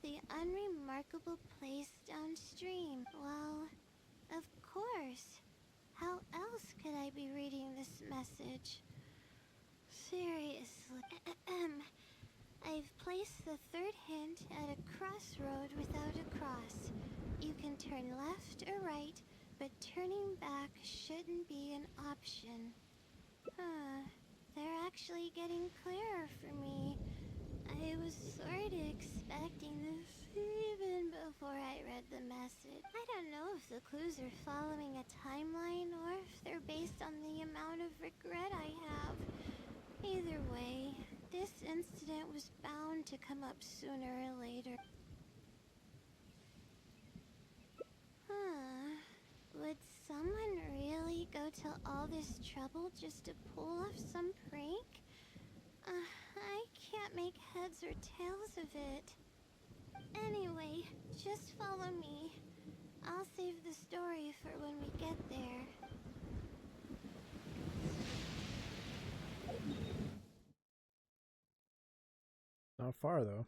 The unremarkable place downstream. Well, of course. How else could I be reading this message? Seriously. I've placed the third hint at a crossroad without a cross. You can turn left or right, but turning back shouldn't be an option. They're actually getting clearer for me. I was sort of expecting this even before I read the message. I don't know if the clues are following a timeline or if they're based on the amount of regret I have. Either way, this incident was bound to come up sooner or later. Would someone really go to all this trouble just to pull off some prank? I can't make heads or tails of it. Anyway, just follow me. I'll save the story for when we get there. Not far though.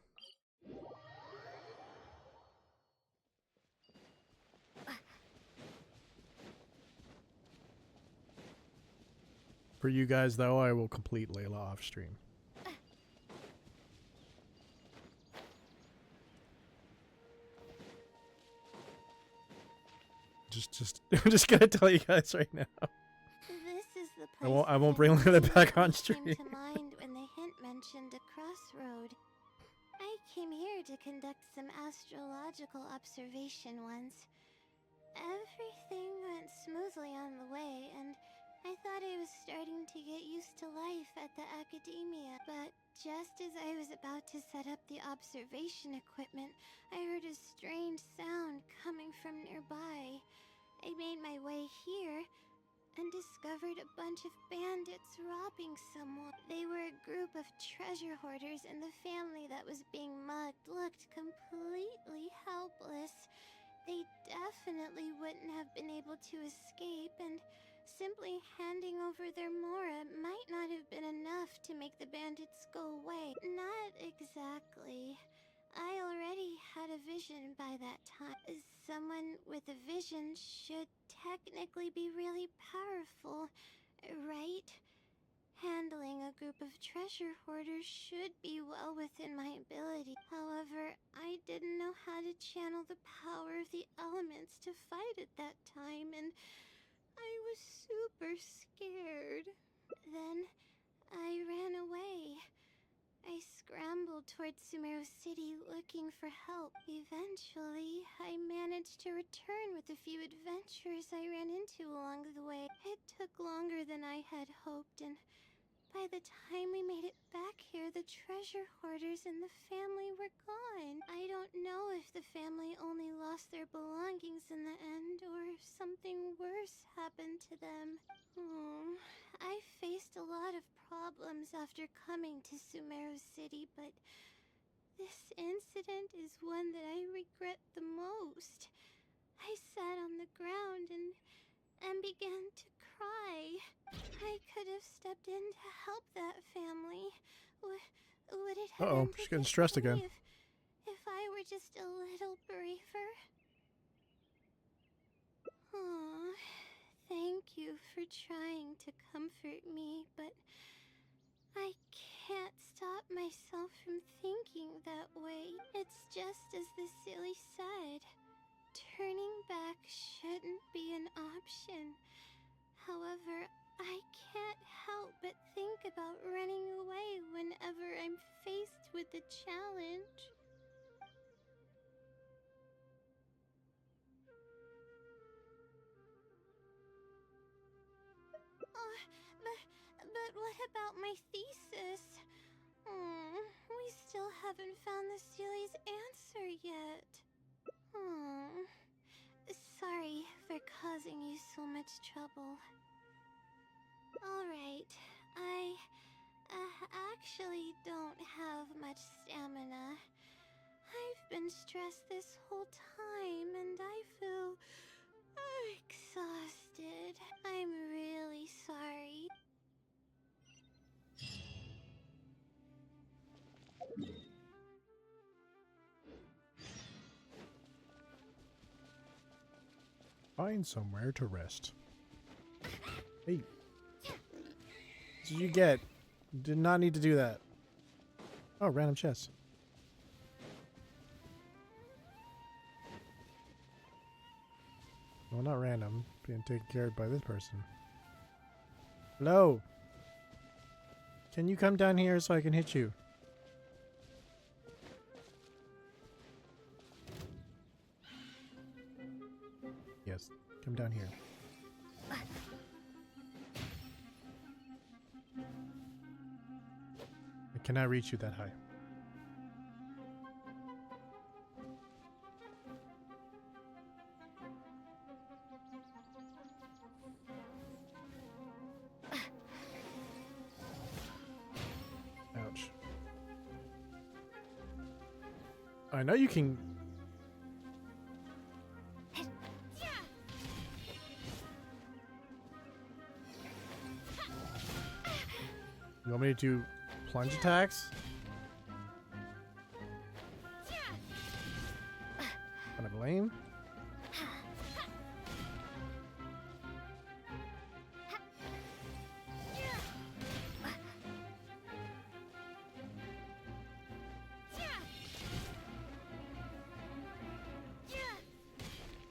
For you guys though, I will complete Layla off stream. I'm just gonna tell you guys right now. This is the place I won't bring Layla back on stream. came to mind when the hint mentioned a crossroad. I came here to conduct some astrological observation once. Everything went smoothly on the way, and I thought I was starting to get used to life at the academia. But just as I was about to set up the observation equipment, I heard a strange sound coming from nearby. I made my way here and discovered a bunch of bandits robbing someone. They were a group of treasure hoarders, and the family that was being mugged looked completely helpless. They definitely wouldn't have been able to escape, and simply handing over their Mora might not have been enough to make the bandits go away. Not exactly. I already had a vision by that time. Someone with a vision should technically be really powerful, right? Handling a group of treasure hoarders should be well within my ability. However, I didn't know how to channel the power of the elements to fight at that time, and I was super scared. Then I ran away. I scrambled towards Sumeru City looking for help. Eventually, I managed to return with a few adventurers I ran into along the way. It took longer than I had hoped, and by the time we made it back here, the treasure hoarders and the family were gone. I don't know if the family only lost their belongings in the end, or if something worse happened to them. I faced a lot of problems after coming to Sumeru City, but this incident is one that I regret the most. I sat on the ground and began to cry. I could have stepped in to help that family. Would it have Uh-oh, she's getting stressed again. if I were just a little braver? Aw, thank you for trying to comfort me, but I can't stop myself from thinking that way. It's just as the silly said. Turning back shouldn't be an option. However, I can't help but think about running away whenever I'm faced with a challenge. But what about my thesis? We still haven't found the Sealy's answer yet. Sorry for causing you so much trouble. Alright, I actually don't have much stamina. I've been stressed this whole time and I feel exhausted. I'm really sorry. Find somewhere to rest. Hey. What did you get? You did not need to do that. Oh, random chest. Well, not random. Being taken care of by this person. Hello. Can you come down here so I can hit you? Yes, come down here. I cannot reach you that high. Ouch. I know you can. You want me to do plunge attacks? Kind of lame.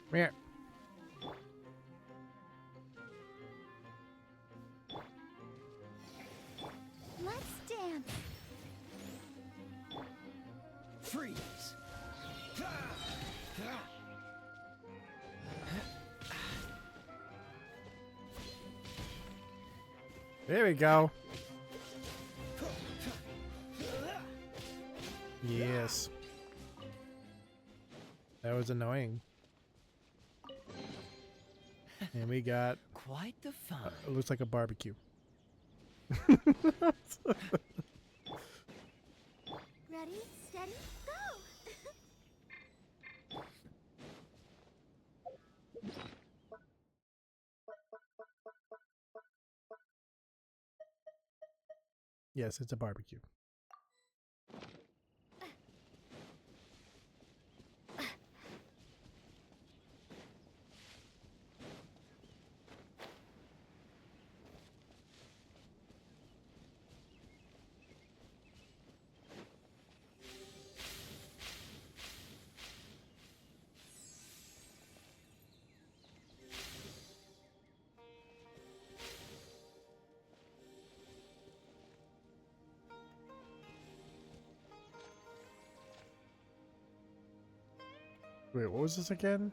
Come here. Let's dance. Freeze! There we go. Yes. That was annoying. And we got, Quite the fun. it looks like a barbecue. Ready, steady, go! Yes, it's a barbecue. Wait, what was this again?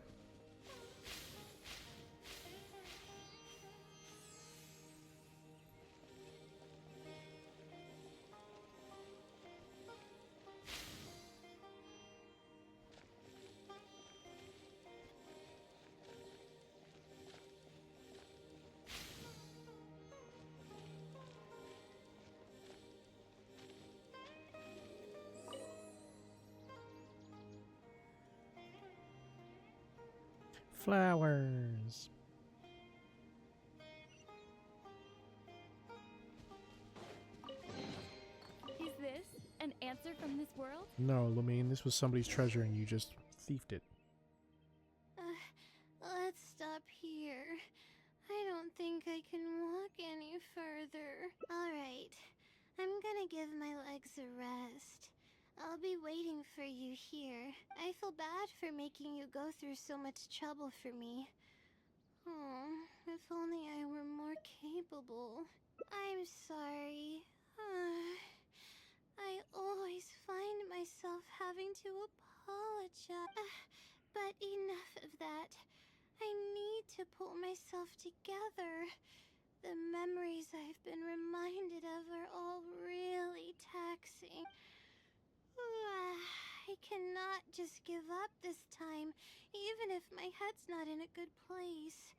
Flowers. Is this an answer from this world? No, Lumine, this was somebody's treasure and you just thiefed it. Let's stop here. I don't think I can walk any further. Alright, I'm gonna give my legs a rest. I'll be waiting for you here. I feel bad for making you go through so much trouble for me. Oh, if only I were more capable. I'm sorry. I always find myself having to apologize. But enough of that. I need to pull myself together. The memories I've been reminded of are all really taxing. I cannot just give up this time, even if my head's not in a good place.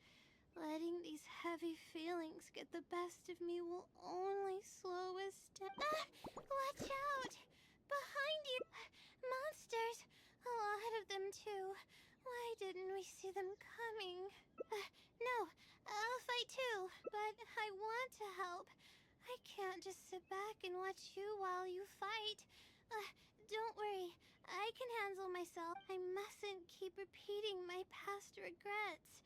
Letting these heavy feelings get the best of me will only slow us down. Watch out! Behind you! Monsters! A lot of them, too. Why didn't we see them coming? No, I'll fight too, but I want to help. I can't just sit back and watch you while you fight. Don't worry, I can handle myself. I mustn't keep repeating my past regrets.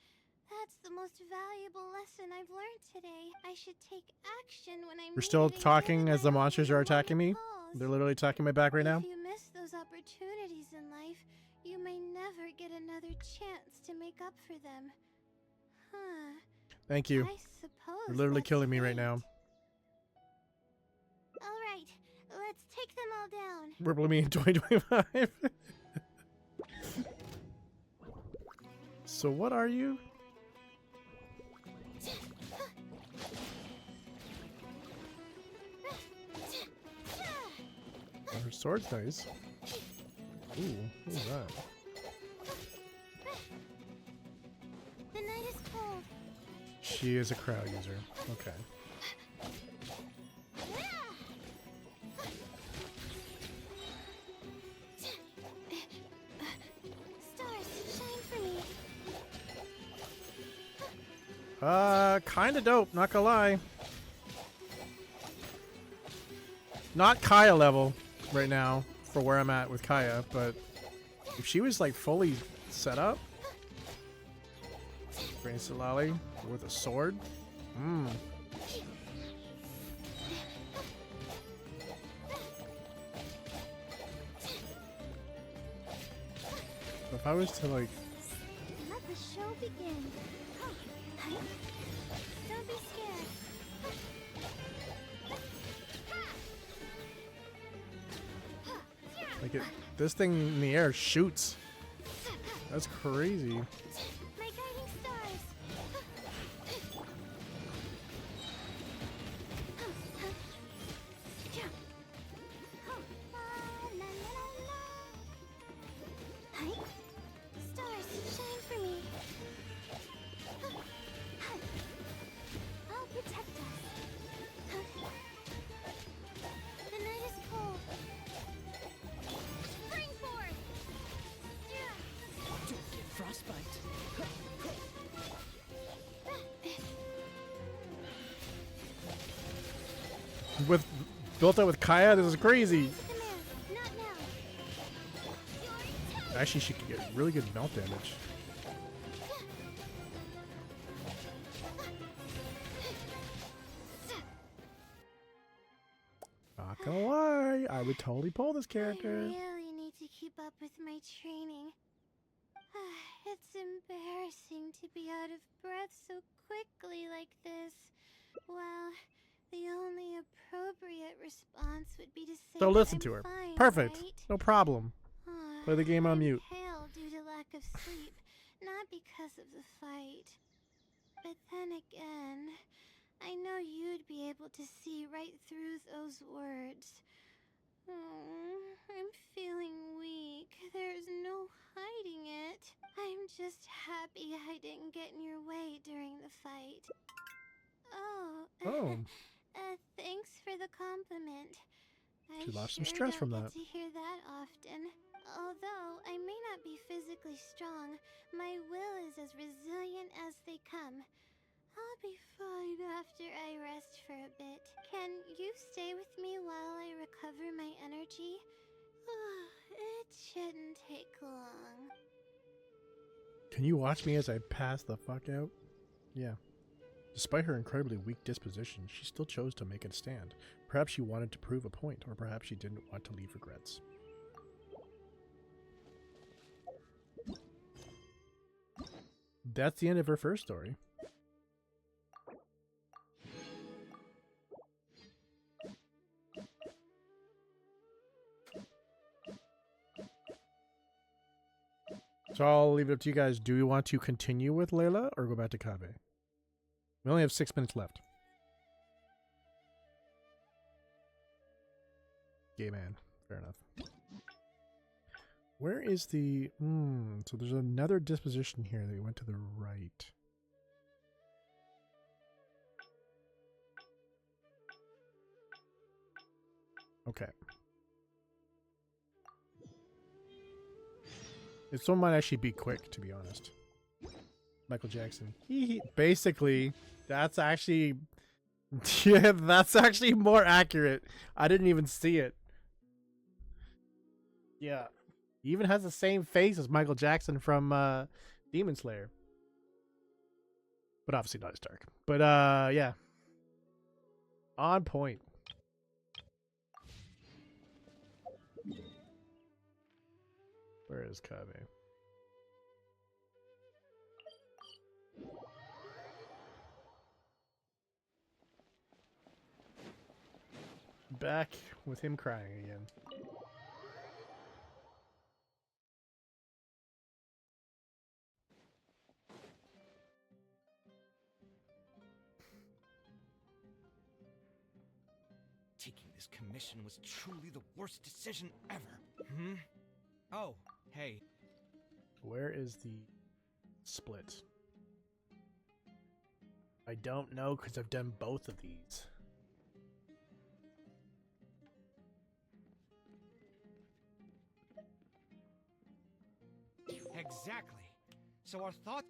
That's the most valuable lesson I've learned today. I should take action when I'm We're still needed talking again as the by monsters are attacking me. cause. They're literally attacking my back right now. If you miss those opportunities in life, you may never get another chance to make up for them. Huh. Thank you. I suppose You're literally that's killing me right fate. now. All right, let's take them all down. Ripple me in 2025. So what are you? Oh, her sword's nice. Ooh, who's that? The night is cold. She is a crowd user. Okay. Stars, shine for me. Kinda dope, not gonna lie. Not Kaya level right now for where I'm at with Kaya, but if she was like fully set up, Granny Solali with a sword, If I was to like, Let the show begin. Don't be scared. like it, this thing in the air shoots. That's crazy. My guiding stars. Stars, shine for me. I'll protect us. The night is cold. Spring forth. Don't get frostbite. With built up with Kaya, this is crazy. Command, not now. Actually, she could get really good melt damage. Not gonna lie, I would totally pull this I character. really need to keep up with my training. It's embarrassing to be out of breath so quickly like this. Well, the only appropriate response would be to say So that listen I'm to her. fine, Perfect. right? No problem. Play the game on I'm mute. pale due to lack of sleep, not because of the fight. But then again, I know you'd be able to see right through those words. I'm feeling weak. There's no hiding it. I'm just happy I didn't get in your way during the fight. Oh. Oh. Thanks for the compliment. She lost some sure stress don't from get that. to hear that often. Although I may not be physically strong, my will is as resilient as they come. I'll be fine after I rest for a bit. Can you stay with me while I recover my energy? It shouldn't take long. Can you watch me as I pass the fuck out? Yeah. Despite her incredibly weak disposition, she still chose to make a stand. Perhaps she wanted to prove a point, or perhaps she didn't want to leave regrets. That's the end of her first story. So I'll leave it up to you guys. Do we want to continue with Layla or go back to KAVEH? We only have 6 minutes left. Gay man. Fair enough. Where is the... so there's another disposition here that went to the right. Okay. This one might actually be quick, to be honest. Michael Jackson. Basically, that's actually... yeah, that's actually more accurate. I didn't even see it. Yeah. He even has the same face as Michael Jackson from Demon Slayer. But obviously not as dark. But yeah. On point. Where is KAVEH? Back with him crying again. Taking this commission was truly the worst decision ever. Oh, hey. Where is the split? I don't know because I've done both of these. Exactly. So our thought...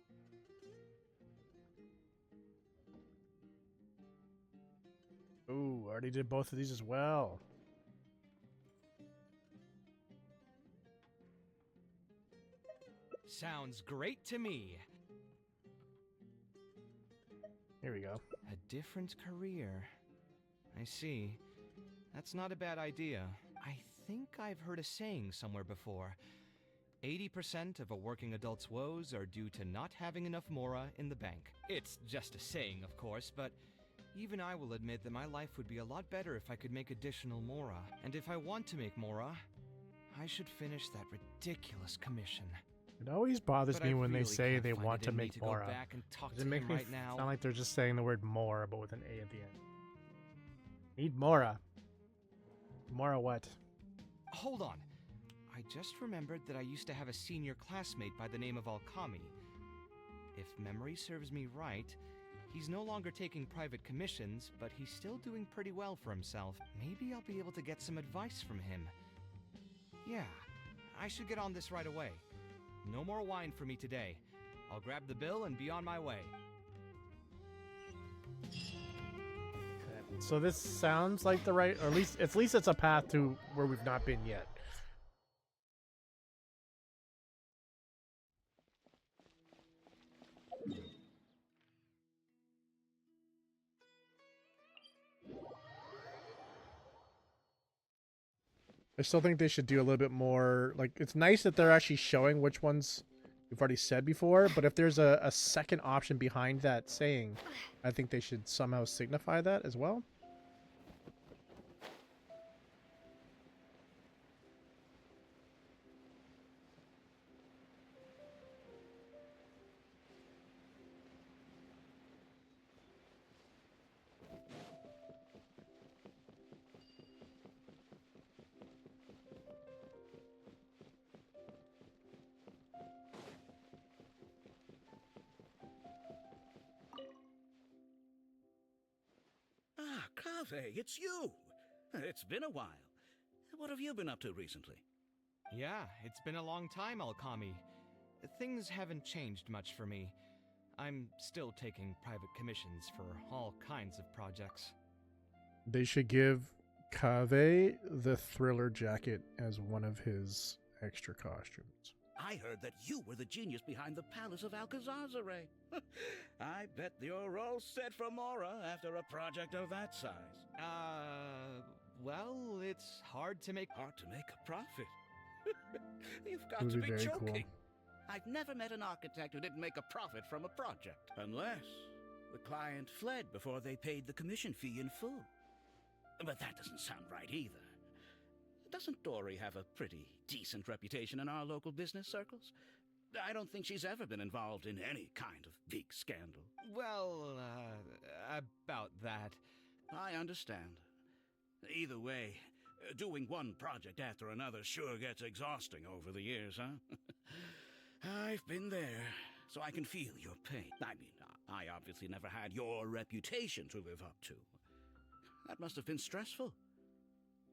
Ooh, already did both of these as well. Sounds great to me. Here we go. A different career. I see. That's not a bad idea. I think I've heard a saying somewhere before. 80% of a working adult's woes are due to not having enough mora in the bank. It's just a saying, of course, but even I will admit that my life would be a lot better if I could make additional mora. And if I want to make mora, I should finish that ridiculous commission. It always bothers But me I when they really say can't they find want it to in me make to go mora. back and talk Does it to make him me right now? sound like they're just saying the word mora, but with an A at the end? Need mora. Mora what? Hold on. I just remembered that I used to have a senior classmate by the name of Alkami. If memory serves me right, he's no longer taking private commissions, but he's still doing pretty well for himself. Maybe I'll be able to get some advice from him. Yeah, I should get on this right away. No more wine for me today. I'll grab the bill and be on my way. So this sounds like the right, or at least it's a path to where we've not been yet. I still think they should do a little bit more, like, it's nice that they're actually showing which ones we've already said before, but if there's a second option behind that saying, I think they should somehow signify that as well. Ah, KAVEH, it's you! It's been a while. What have you been up to recently? Yeah, it's been a long time, Alkami. Things haven't changed much for me. I'm still taking private commissions for all kinds of projects. They should give KAVEH the Thriller jacket as one of his extra costumes. I heard that you were the genius behind the Palace of Alcazazare. I bet you're all set for Mora after a project of that size. Well, it's hard to make a profit. You've got Would to be be very joking. cool. I've never met an architect who didn't make a profit from a project. Unless the client fled before they paid the commission fee in full. But that doesn't sound right either. Doesn't Dory have a pretty decent reputation in our local business circles? I don't think she's ever been involved in any kind of big scandal. Well, about that. I understand. Either way, doing one project after another sure gets exhausting over the years, huh? I've been there, so I can feel your pain. I mean, I obviously never had your reputation to live up to. That must have been stressful.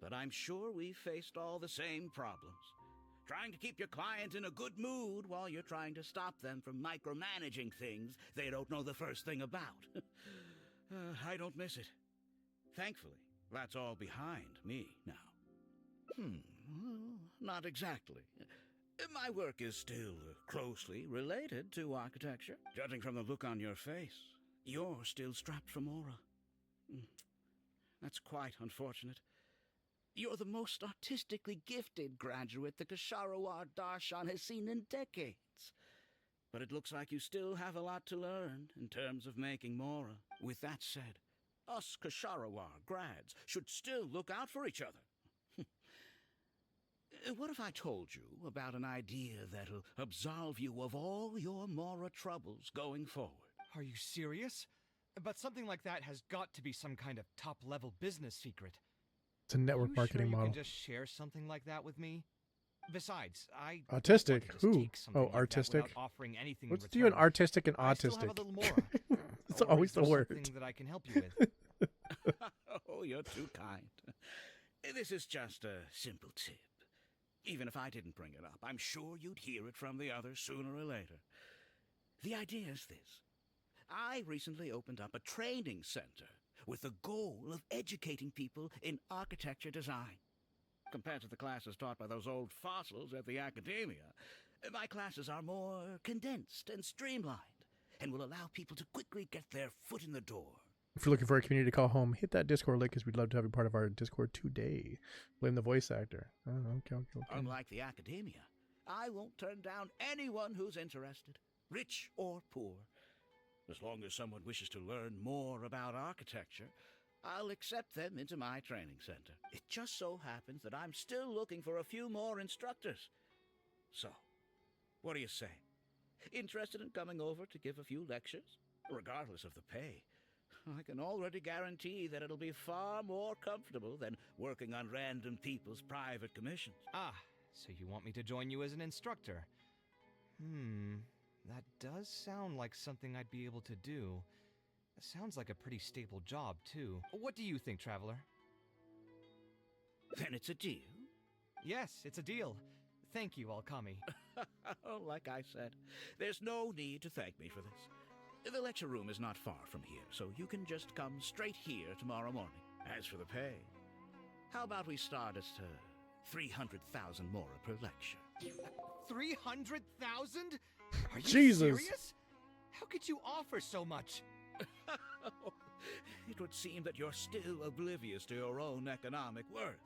But I'm sure we faced all the same problems. Trying to keep your client in a good mood while you're trying to stop them from micromanaging things they don't know the first thing about. I don't miss it. Thankfully, that's all behind me now. Not exactly. My work is still closely related to architecture. Judging from the look on your face, you're still strapped for Mora. That's quite unfortunate. You're the most artistically gifted graduate the Kasharawar Darshan has seen in decades. But it looks like you still have a lot to learn in terms of making Mora. With that said, us Kasharawar grads should still look out for each other. What if I told you about an idea that'll absolve you of all your Mora troubles going forward? Are you serious? But something like that has got to be some kind of top-level business secret. It's a network marketing you model. Can just share something like that with me? Besides, I autistic. Who? Oh, like artistic. Offering anything What's the artistic and I autistic? Still have a little more. It's always the word. Something that I can help you with. Oh, you're too kind. This is just a simple tip. Even if I didn't bring it up, I'm sure you'd hear it from the others sooner or later. The idea is this. I recently opened up a training center with the goal of educating people in architecture design. Compared to the classes taught by those old fossils at the academia, my classes are more condensed and streamlined and will allow people to quickly get their foot in the door. If you're looking for a community to call home, hit that Discord link because we'd love to have you part of our Discord today. Blame the voice actor. Oh, okay. Unlike the academia, I won't turn down anyone who's interested, rich or poor. As long as someone wishes to learn more about architecture, I'll accept them into my training center. It just so happens that I'm still looking for a few more instructors. So, what do you say? Interested in coming over to give a few lectures? Regardless of the pay, I can already guarantee that it'll be far more comfortable than working on random people's private commissions. Ah, so you want me to join you as an instructor? That does sound like something I'd be able to do. It sounds like a pretty stable job, too. What do you think, Traveler? Then it's a deal. Yes, it's a deal. Thank you, Alkami. Like I said, there's no need to thank me for this. The lecture room is not far from here, so you can just come straight here tomorrow morning. As for the pay, how about we start at 300,000 Mora per lecture? 300,000? Are you Jesus. serious? How could you offer so much? It would seem that you're still oblivious to your own economic worth.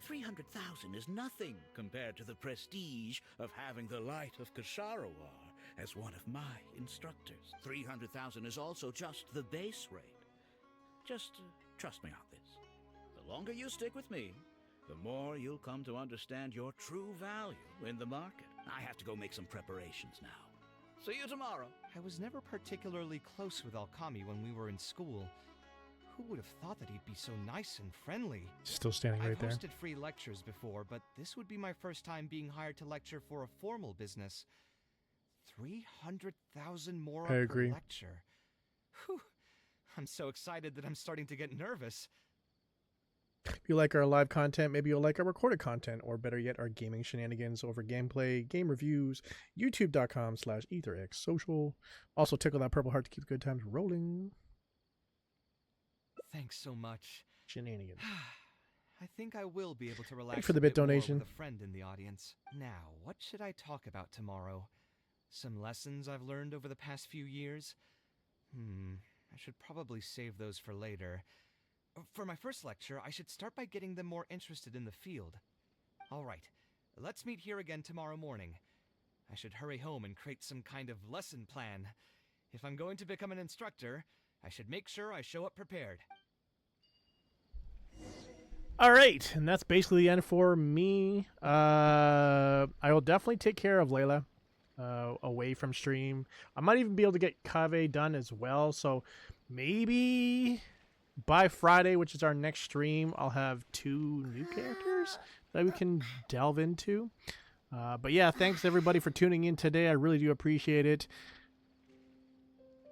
300,000 is nothing compared to the prestige of having the light of Kasharawar as one of my instructors. 300,000 is also just the base rate. Just trust me on this. The longer you stick with me, the more you'll come to understand your true value in the market. I have to go make some preparations now. See you tomorrow. I was never particularly close with Alkami when we were in school. Who would have thought that he'd be so nice and friendly? Still standing right there. I've hosted free lectures before, but this would be my first time being hired to lecture for a formal business. 300,000 more per lecture. Whew. I'm so excited that I'm starting to get nervous. If you like our live content, maybe you'll like our recorded content, or better yet, our gaming shenanigans over gameplay, game reviews, youtube.com/ETHERxSOCIal. Also tickle that purple heart to keep the good times rolling. Thanks so much. Shenanigans. I think I will be able to relax Thanks for the bit more donation. With a friend in the audience. Now, what should I talk about tomorrow? Some lessons I've learned over the past few years? I should probably save those for later. For my first lecture, I should start by getting them more interested in the field. All right, let's meet here again tomorrow morning. I should hurry home and create some kind of lesson plan. If I'm going to become an instructor, I should make sure I show up prepared. All right, and that's basically the end for me. I will definitely take care of Layla away from stream. I might even be able to get KAVEH done as well, so maybe by Friday, which is our next stream, I'll have 2 new characters that we can delve into. But yeah, thanks everybody for tuning in today. I really do appreciate it.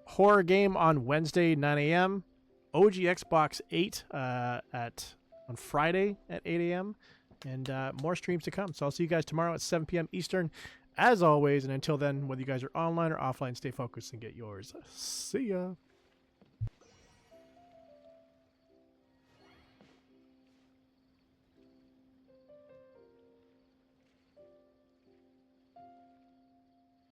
Horror game on Wednesday, 9 a.m. OG Xbox 8 on Friday at 8 a.m. And more streams to come. So I'll see you guys tomorrow at 7 p.m. Eastern, as always. And until then, whether you guys are online or offline, stay focused and get yours. See ya.